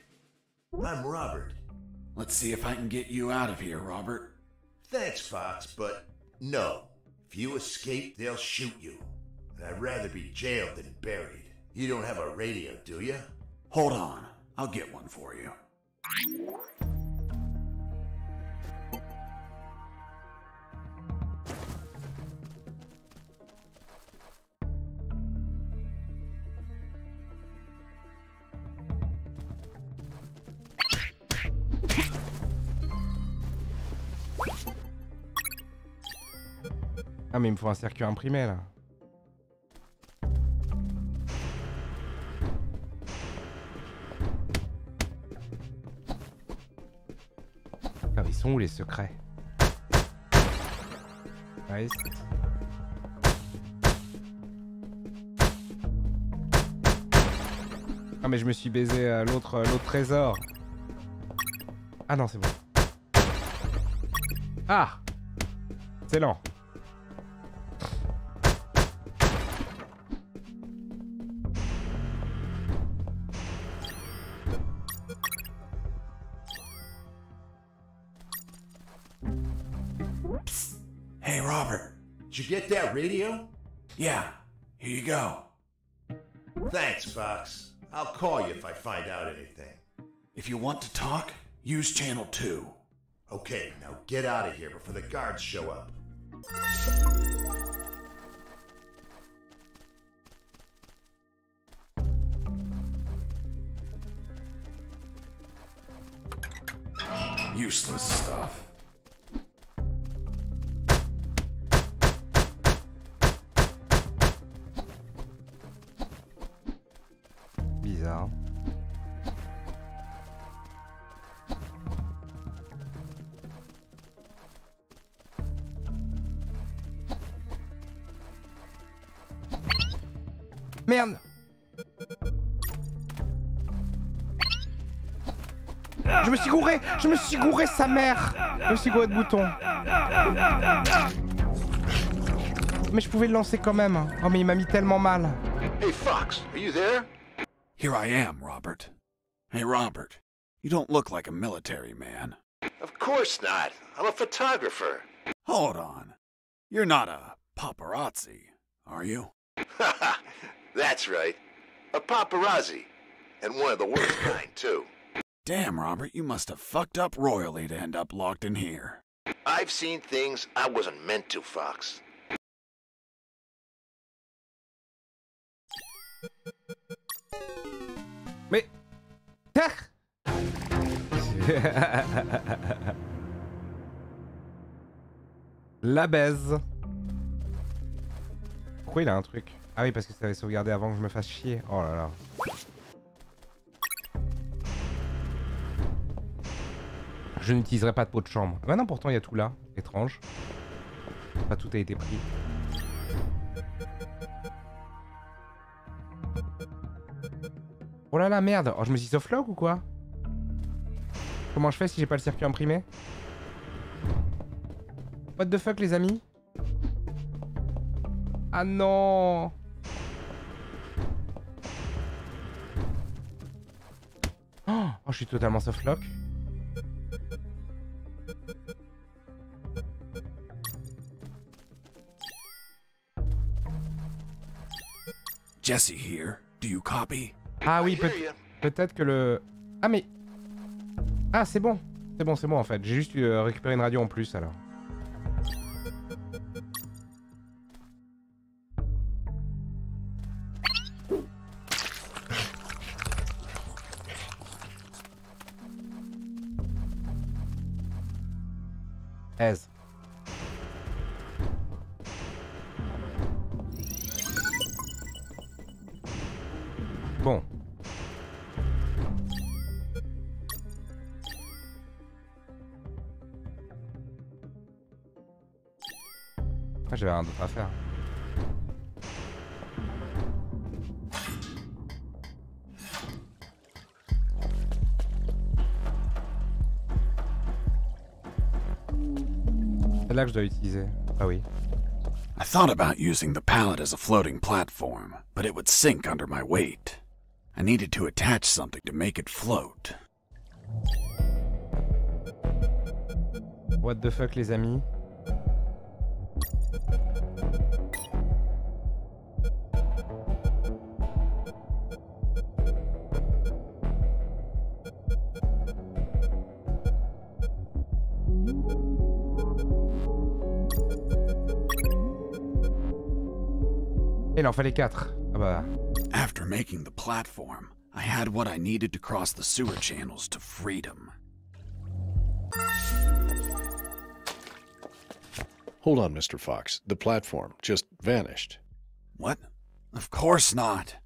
I'm Robert. Let's see if I can get you out of here, Robert. Thanks, Fox, but no. If you escape, they'll shoot you. And I'd rather be jailed than buried. You don't have a radio, do you? Hold on. I'll get one for you. Ah mais il me faut un circuit imprimé là. Ah, ils sont où les secrets? Nice. Ah mais je me suis baisé l'autre trésor. Ah non c'est bon. Ah, excellent. Hey, Robert. Did you get that radio? Yeah, here you go. Thanks, Fox. I'll call you if I find out anything. If you want to talk, use channel 2. Okay, now get out of here before the guards show up. Useless stuff. bizarre. Merde! Je me suis gouré! Je me suis gouré, sa mère! Je me suis gouré de bouton. Mais je pouvais le lancer quand même. Oh, mais il m'a mis tellement mal. Hey, Fox, are you there? Here I am, Robert. Hey, Robert, you don't look like a military man. Of course not. I'm a photographer. Hold on. You're not a paparazzi, are you? That's right. A paparazzi. And one of the worst kind, too. Damn, Robert, you must have fucked up royally to end up locked in here. I've seen things I wasn't meant to, Fox. Mais... La baise. Pourquoi il a un truc? Ah oui, parce que ça avait sauvegardé avant que je me fasse chier. Oh là là. Je n'utiliserai pas de pot de chambre. Ah non, pourtant il y a tout là. Étrange. Pas tout a été pris. Oh là là, merde. Oh, je me suis softlock ou quoi? Comment je fais si j'ai pas le circuit imprimé? What the fuck, les amis? Ah non! Oh, je suis totalement softlock. Jesse here. Do you copy? Ah oui, peut-être que le... Ah mais... Ah c'est bon. C'est bon en fait. J'ai juste récupéré une radio en plus alors. Aise. Bon. Ah, j'avais rien d'autre à faire. C'est là que je dois utiliser. Ah oui. I thought about using the pallet as a floating platform, but it would sink under my weight. I needed to attach something to make it float. What the fuck, les amis? Il en fallait 4. Ah bah. After making the platform, I had what I needed to cross the sewer channels to freedom. Hold on, Mr. Fox. The platform just vanished. What? Of course not.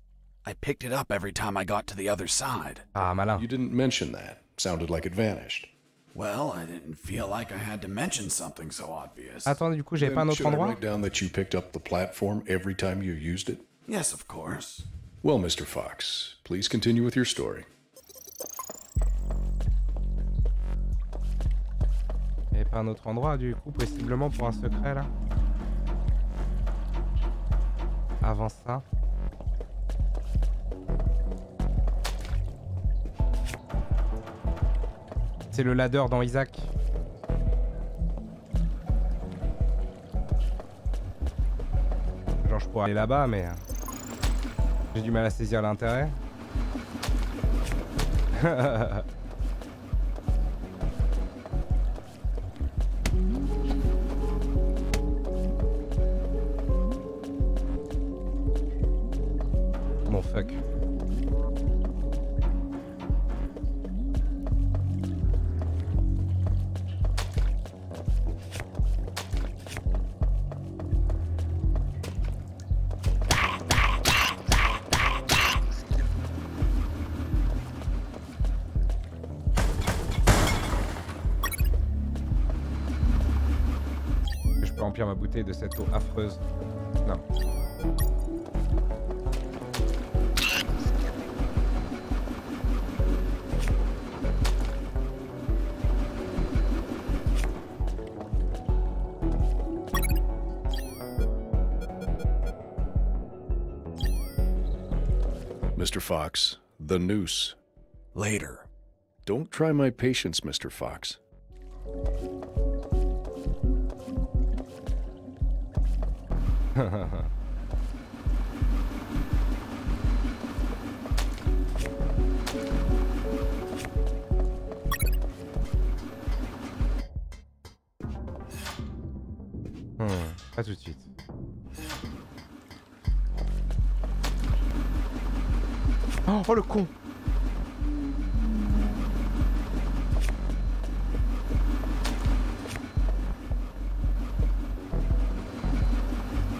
I picked it up every time I got to the other side. Ah, malin. You didn't mention that. Sounded like it vanished. Well, I didn't feel like I had to mention something so obvious. Attends, du coup, j'avais pas un autre Should I endroit? write down that you picked up the platform every time you used it? Yes, of course. Well, Mr. Fox, please continue with your story. Il n'y avait pas un autre endroit, du coup, possiblement pour un secret, là? Avant ça. C'est le ladder dans Isaac. Genre, je pourrais aller là-bas, mais... j'ai du mal à saisir l'intérêt. Bon, fuck. remplir ma bouteille de cette eau affreuse. Non. Mr. Fox, the noose. Later. Don't try my patience, Mr. Fox. Pas tout de suite. Oh le con!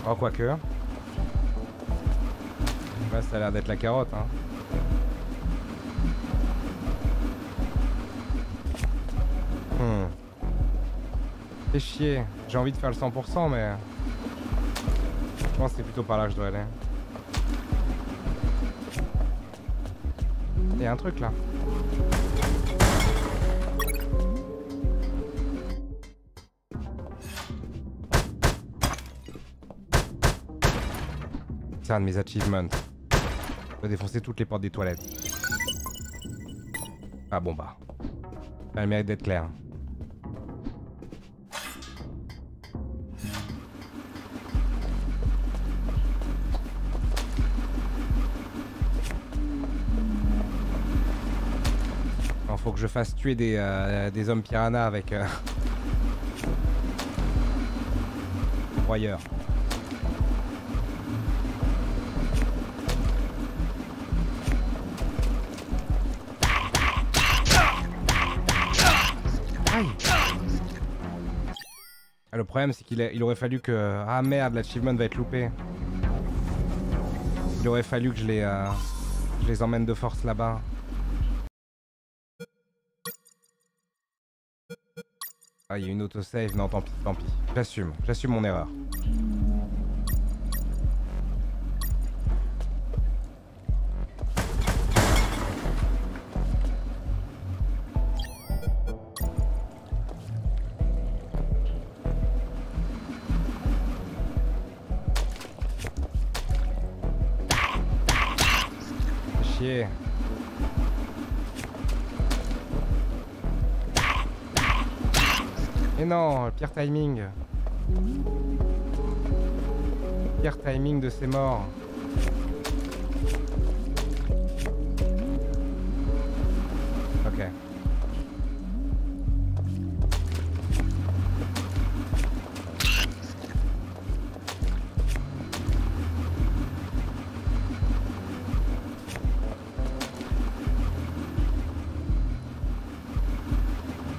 Oh quoique. Là ça a l'air d'être la carotte hein. Fais chier. J'ai envie de faire le 100% mais... Je pense que c'est plutôt par là que je dois aller. Il y a un truc là. C'est un de mes achievements. Je dois défoncer toutes les portes des toilettes. Ah bon bah. Ça a le mérite d'être clair. Faut que je fasse tuer des hommes piranhas avec broyeur. Aïe. Ah, le problème c'est qu'il aurait fallu que... Ah merde, l'achievement va être loupé. Il aurait fallu que je les emmène de force là-bas. Ah, il y a une autosave, non tant pis, tant pis. J'assume mon erreur. Chier. Et non, pire timing. Pire timing de ces morts. Ok.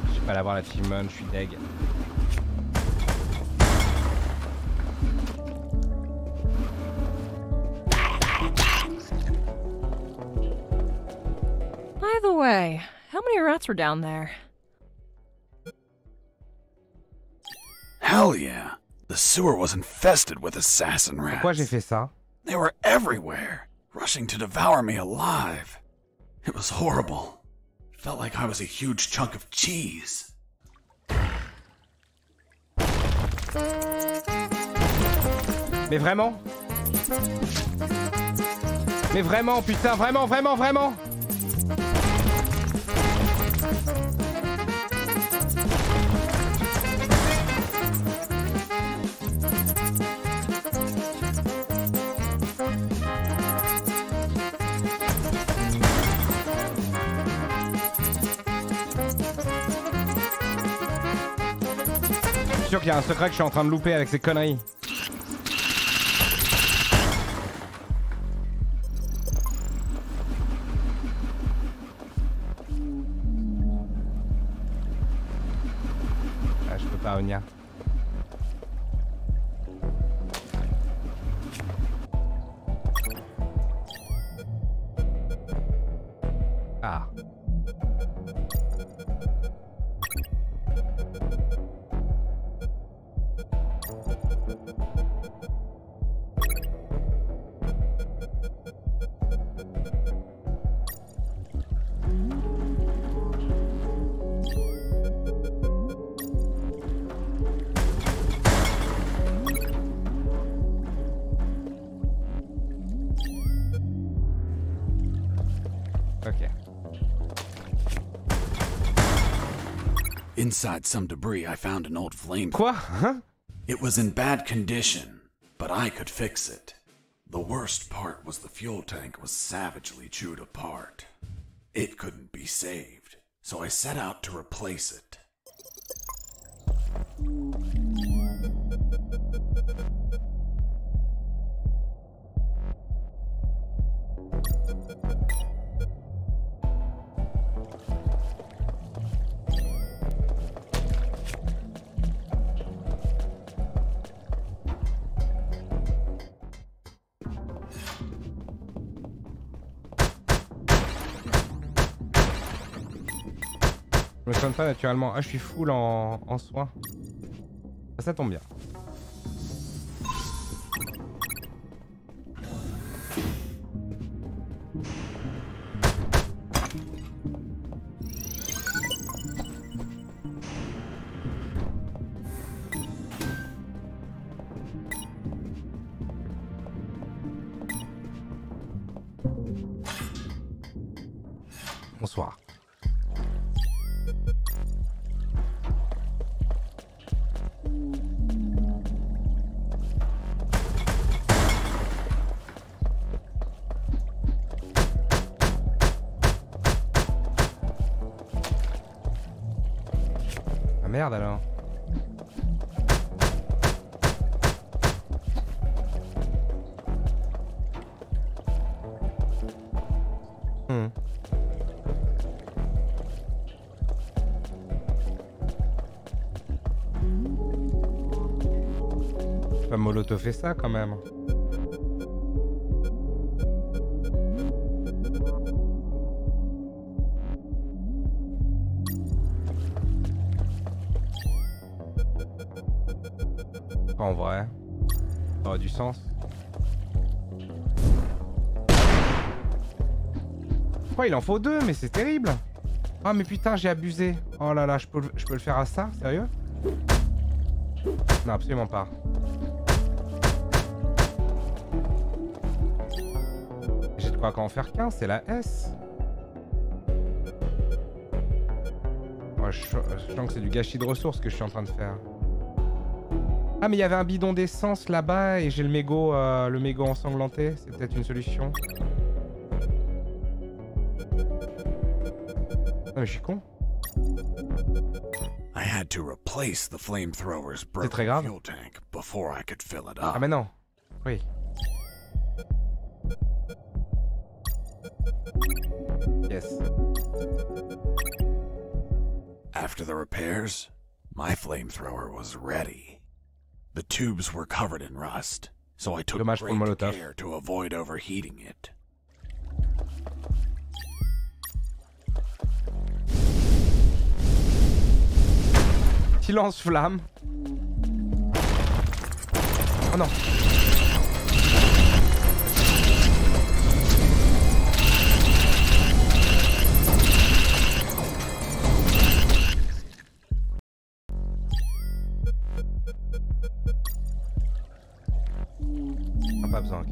Je vais pas l'avoir l'achievement, je suis deg. By the way, how many rats were down there? Hell yeah. The sewer was infested with assassin rats. Pourquoi j'ai fait ça? They were everywhere, rushing to devour me alive. It was horrible. It felt like I was a huge chunk of cheese. Mais vraiment? Mais vraiment, putain, vraiment, vraiment, vraiment? Je suis sûr qu'il y a un secret que je suis en train de louper avec ces conneries. Ah, je peux pas revenir. Ah. Ok. Inside some debris, I found an old flame. Quoi? Hein? It was in bad condition, but I could fix it. The worst part was the fuel tank was savagely chewed apart. It couldn't be saved, so I set out to replace it. Je me soigne pas naturellement. Ah, je suis full en soins. Ah, ça tombe bien. Bonsoir. Ah merde alors. Pas molotov fait ça quand même. En vrai, ça aurait du sens. Oh, il en faut deux, mais c'est terrible. Ah, mais putain, j'ai abusé. Oh là là, je peux le faire à ça? Sérieux? Non, absolument pas. J'ai de quoi en faire qu'un, c'est la S. Oh, je sens que c'est du gâchis de ressources que je suis en train de faire. Ah, mais il y avait un bidon d'essence là-bas et j'ai le mégot ensanglanté. C'est peut-être une solution. Ah, mais je suis con. I had to replace the flamethrower's broken fuel tank before I could fill it up. Ah mais non. Oui. Yes. After the repairs, my flamethrower was ready. The tubes were covered in rust, so I took great care to avoid overheating it. Silence flamme. Oh non. Ah, pas besoin, ok.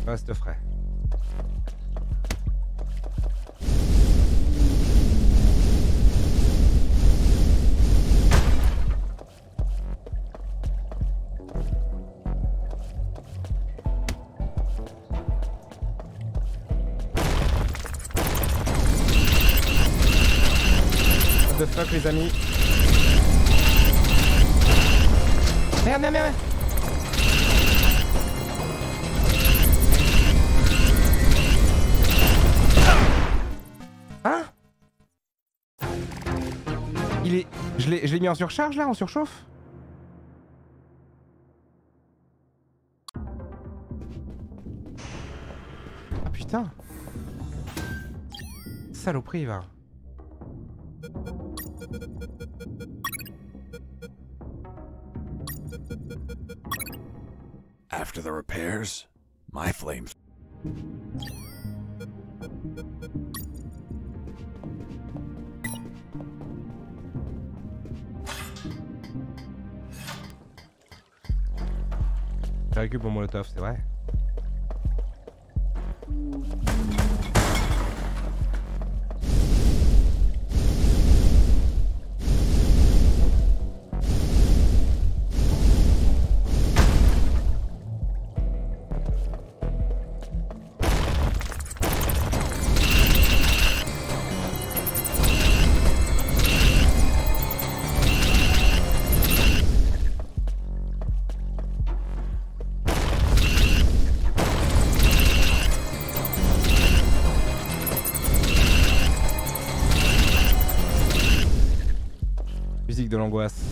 Reste frais. What the fuck les amis. Merde, merde, merde. Hein? Il est... Je l'ai mis en surcharge là, en surchauffe? Ah putain. Saloperie va. After the repairs, my flames. J'ai récupéré pour Molotov, c'est vrai. De l'angoisse.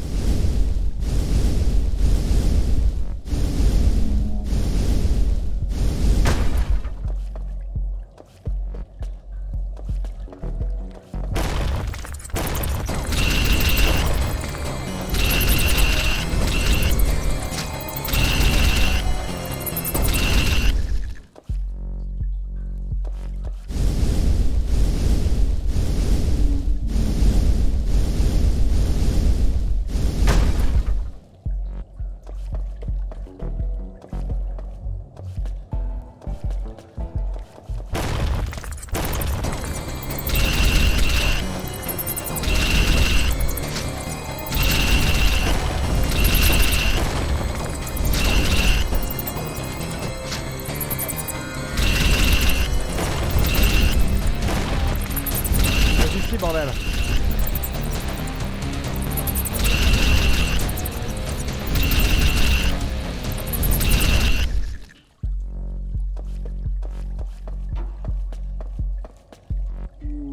Bordel.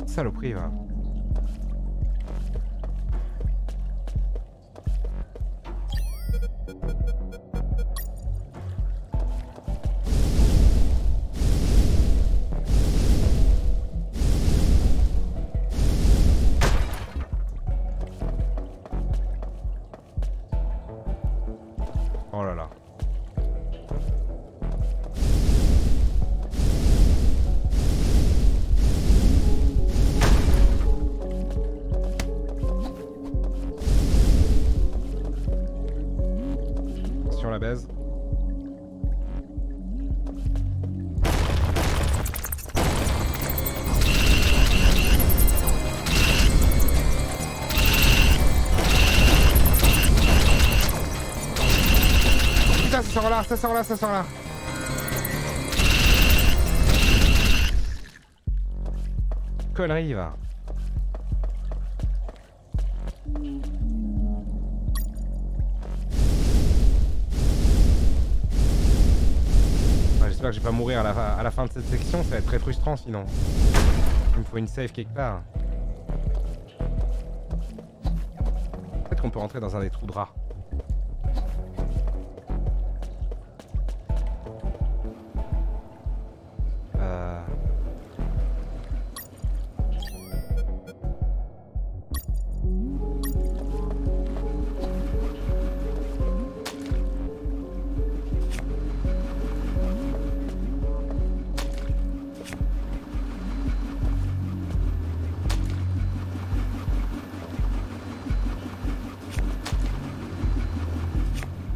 Saloperie va. Oh là là. Attention la baise. Ça sort là, ça sort là, ça sort là. Connerie va. Ouais, j'espère que je vais pas mourir à la fin de cette section, ça va être très frustrant sinon. Il me faut une save quelque part. Peut-être qu'on peut rentrer dans un des trous de rats.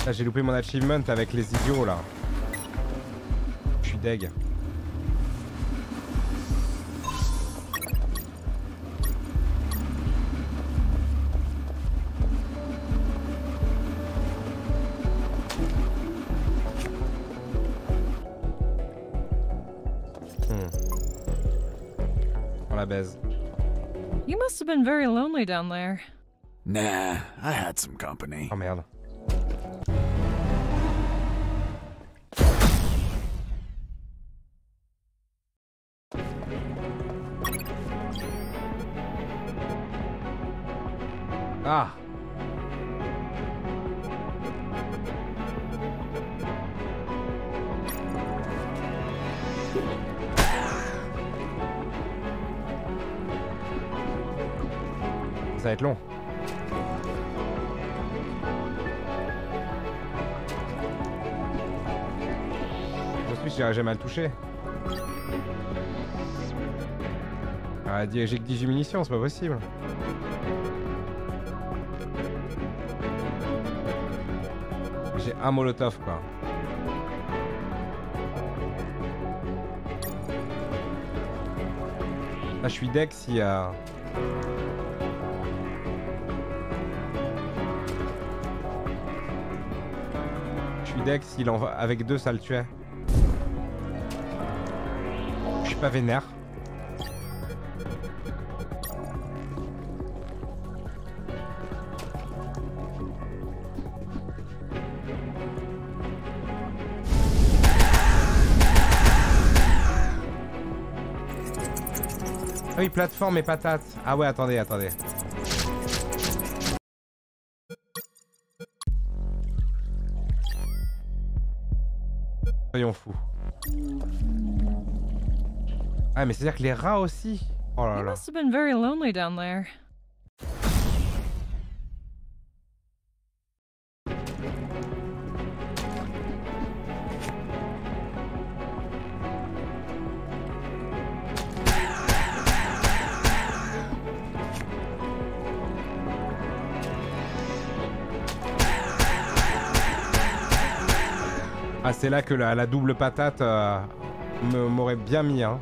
Là j'ai loupé mon achievement avec les idiots là. Je suis deg. On la baise. You must have been very lonely down there. Nah, I had some company. Oh merde. Ah. Ça va être long. plus, j'irai jamais à le toucher. Ah, j'ai que 18 munitions, c'est pas possible. J'ai un molotov, quoi. Là, je suis deck si... Je suis deck s'il en va... Avec 2, ça le tuait. Je suis pas vénère. Ah oui, plateforme et patate. Ah ouais, attendez, attendez. Soyons fous. Ah mais c'est-à-dire que les rats aussi. Oh là là. You must have been very lonely down there. Ah c'est là que la double patate m'aurait bien mis hein.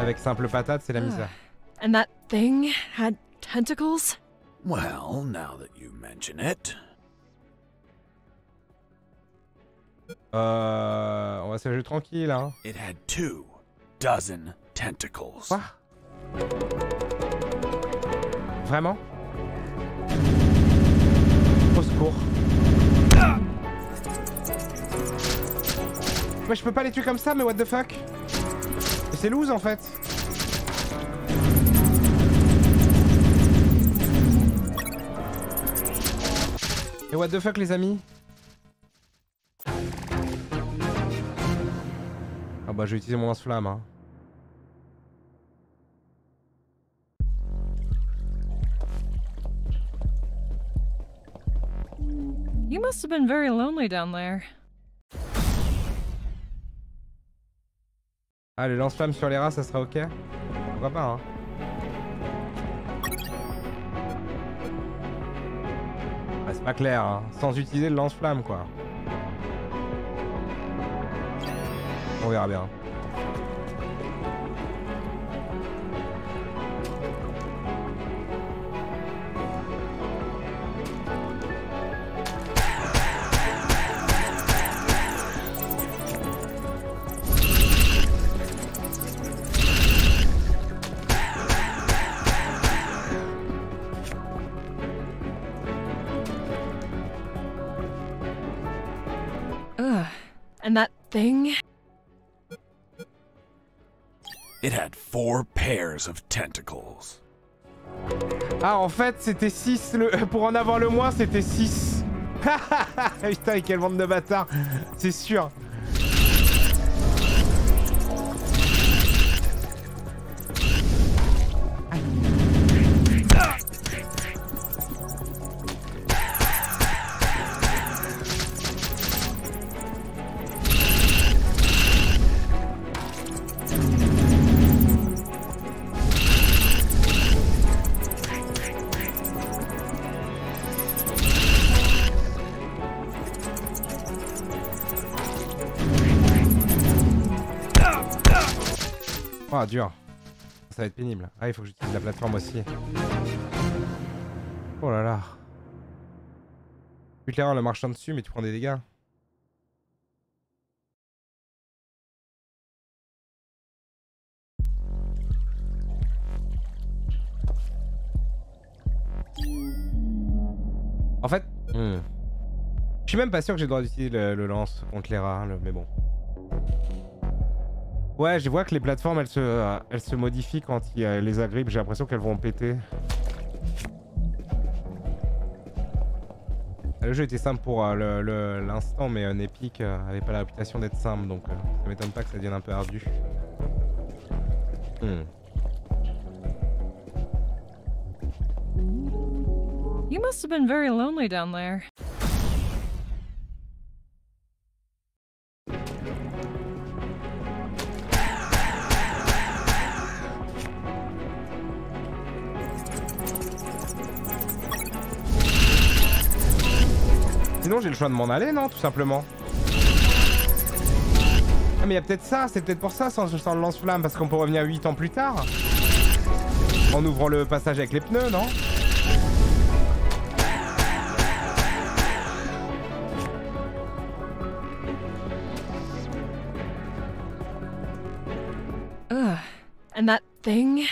Avec simple patate c'est la misère. And that thing had tentacles? Well, now that you mention it. On va se jouer tranquille hein. It had 24 tentacles. Quoi? Vraiment? Au secours. Ouais, je peux pas les tuer comme ça, mais what the fuck? C'est loose en fait. Et what the fuck les amis? Ah bah je vais utiliser mon lance-flamme hein. You must have been very lonely down there. Ah, le lance-flamme sur les rats, ça sera ok? Pourquoi pas, hein? Ah, c'est pas clair, hein? Sans utiliser le lance-flamme, quoi. On verra bien. And that thing? It had 4 pairs of tentacles. Ah, en fait, c'était 6. Pour en avoir le moins, c'était 6. Putain, quelle bande de bâtards. C'est sûr. Ah, dur. Ça va être pénible. Ah, il faut que j'utilise la plateforme aussi. Oh là là. Plus l'erreur, le marchand dessus, mais tu prends des dégâts. En fait, je suis même pas sûr que j'ai le droit d'utiliser le lance contre les rats, mais bon. Ouais, je vois que les plateformes, elles se modifient quand il les agrippe. J'ai l'impression qu'elles vont péter. Le jeu était simple pour l'instant, mais un Epic avait pas la réputation d'être simple, donc ça m'étonne pas que ça devienne un peu ardu. You must have been very lonely down there. Sinon j'ai le choix de m'en aller, non, tout simplement. Ah mais il y a peut-être ça, c'est peut-être pour ça sans le lance-flamme, parce qu'on peut revenir 8 ans plus tard. En ouvrant le passage avec les pneus, non? And that thing.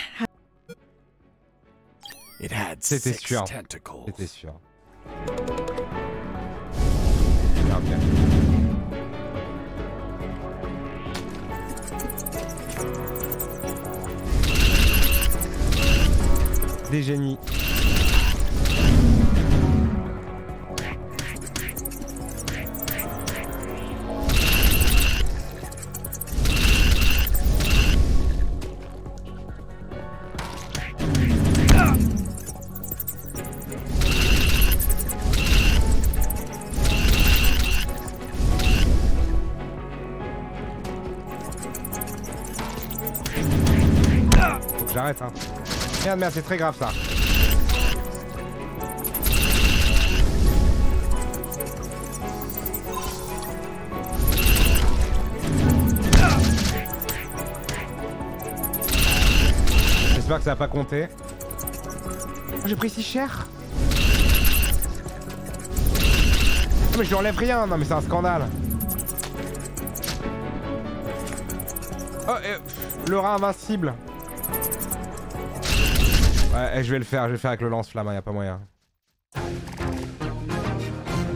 It had C'était 6 sûr. tentacles. C'était sûr. Ok. Des génies. J'arrête hein. Merde, c'est très grave ça. J'espère que ça va pas compter. Oh, j'ai pris si cher. Oh, mais je lui enlève rien, non mais c'est un scandale. Oh, le rat invincible. Ouais, je vais le faire avec le lance-flamme, y a pas moyen.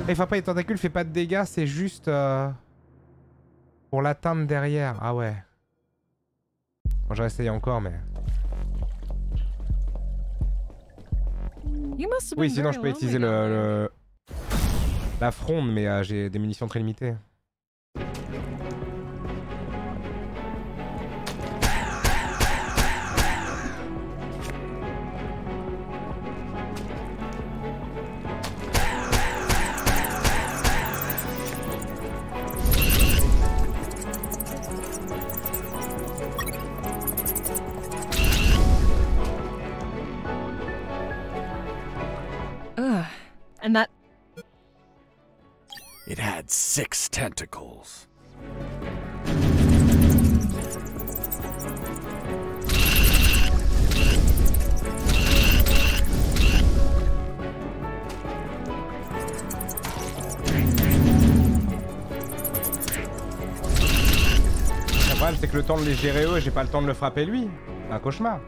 Et enfin pas les tentacules fait pas de dégâts, c'est juste pour l'atteindre derrière. Ah ouais. Bon, j'ai essayé encore mais. Oui, sinon je peux utiliser la fronde, mais j'ai des munitions très limitées. And that. It had 6 tentacles. Le problème c'est que le temps de les gérer eux, j'ai pas le temps de le frapper lui. C'est un cauchemar.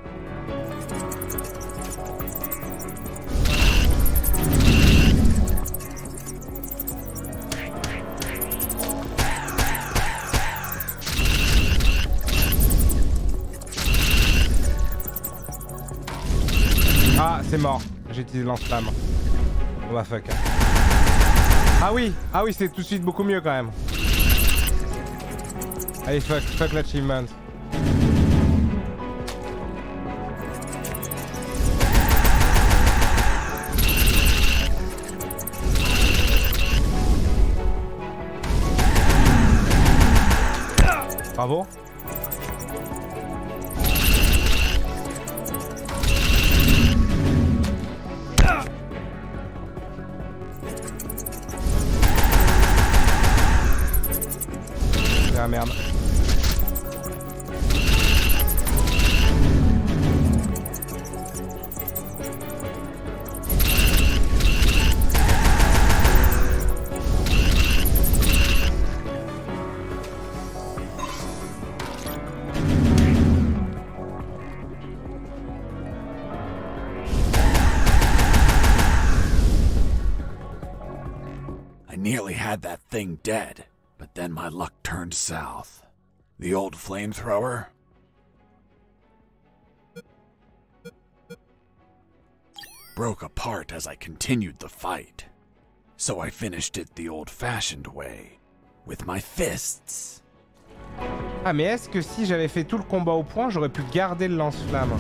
Ah, c'est mort. J'ai utilisé le lance-flamme. Oh bah fuck. Ah oui, c'est tout de suite beaucoup mieux quand même. Allez, fuck l'achievement. Bravo. Ah merde. I nearly had that thing dead. But then my luck turned south. The old flamethrower broke apart as I continued the fight. So I finished it the old-fashioned way, with my fists. Ah mais est-ce que si j'avais fait tout le combat au point, j'aurais pu garder le lance-flamme?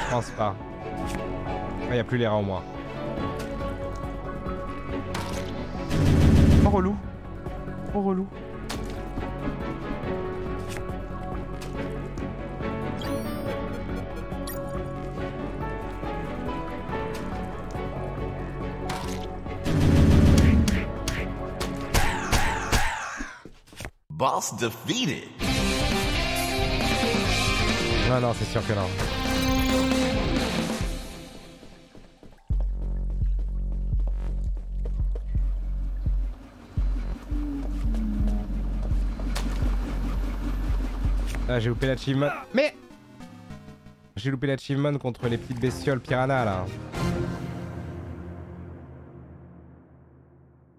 Je pense pas. Il n'y a plus les rats au moins. Oh relou. Oh relou. Boss defeated. Non, non, c'est sûr que non. Ah, j'ai loupé l'achievement. Mais j'ai loupé l'achievement contre les petites bestioles piranha là.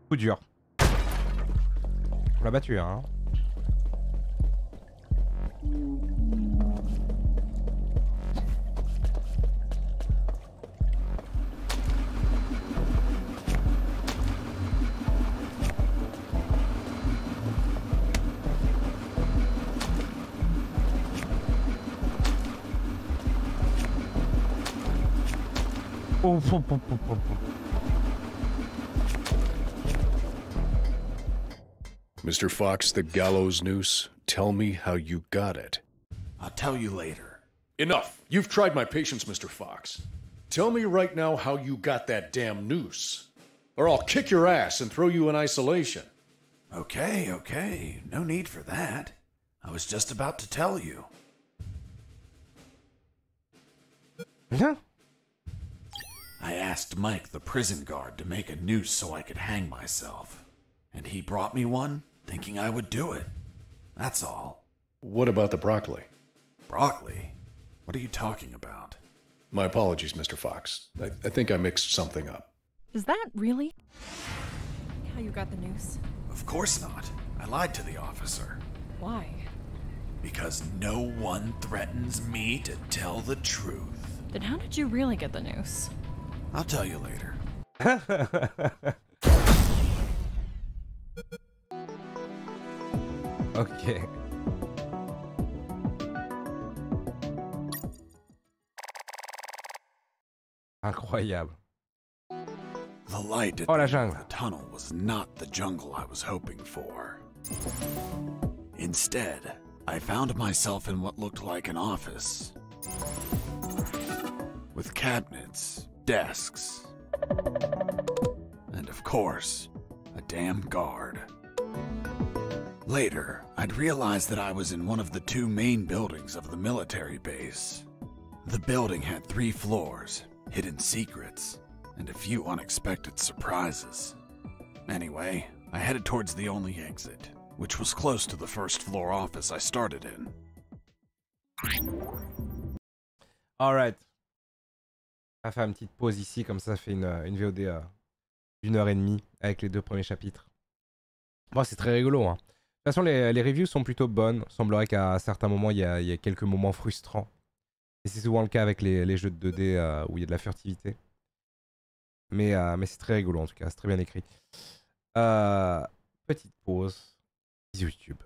Coup dur. On l'a battu hein. Mr. Fox, the gallows noose, tell me how you got it. I'll tell you later. Enough! You've tried my patience, Mr. Fox. Tell me right now how you got that damn noose. Or I'll kick your ass and throw you in isolation. Okay, okay. No need for that. I was just about to tell you. Huh? I asked Mike, the prison guard, to make a noose so I could hang myself. And he brought me one, thinking I would do it. That's all. What about the broccoli? Broccoli? What are you talking about? My apologies, Mr. Fox. I think I mixed something up. Is that really how you got the noose? Of course not. I lied to the officer. Why? Because no one threatens me to tell the truth. Then how did you really get the noose? I'll tell you later. Ok. Incroyable. The light at Oh, la the end jungle. of the tunnel was not the jungle I was hoping for. Instead, I found myself in what looked like an office. With cabinets, desks, and of course, a damn guard. Later, I'd realized that I was in one of the two main buildings of the military base. The building had 3 floors, hidden secrets, and a few unexpected surprises. Anyway, I headed towards the only exit, which was close to the first floor office I started in. Alright. On va faire une petite pause ici, comme ça fait une VOD d'1h30 avec les 2 premiers chapitres. Bon, c'est très rigolo. Hein. De toute façon, les reviews sont plutôt bonnes. Il semblerait qu'à certains moments, il y a quelques moments frustrants. Et c'est souvent le cas avec les jeux de 2D où il y a de la furtivité. Mais c'est très rigolo en tout cas, c'est très bien écrit. Petite pause. Bisous YouTube.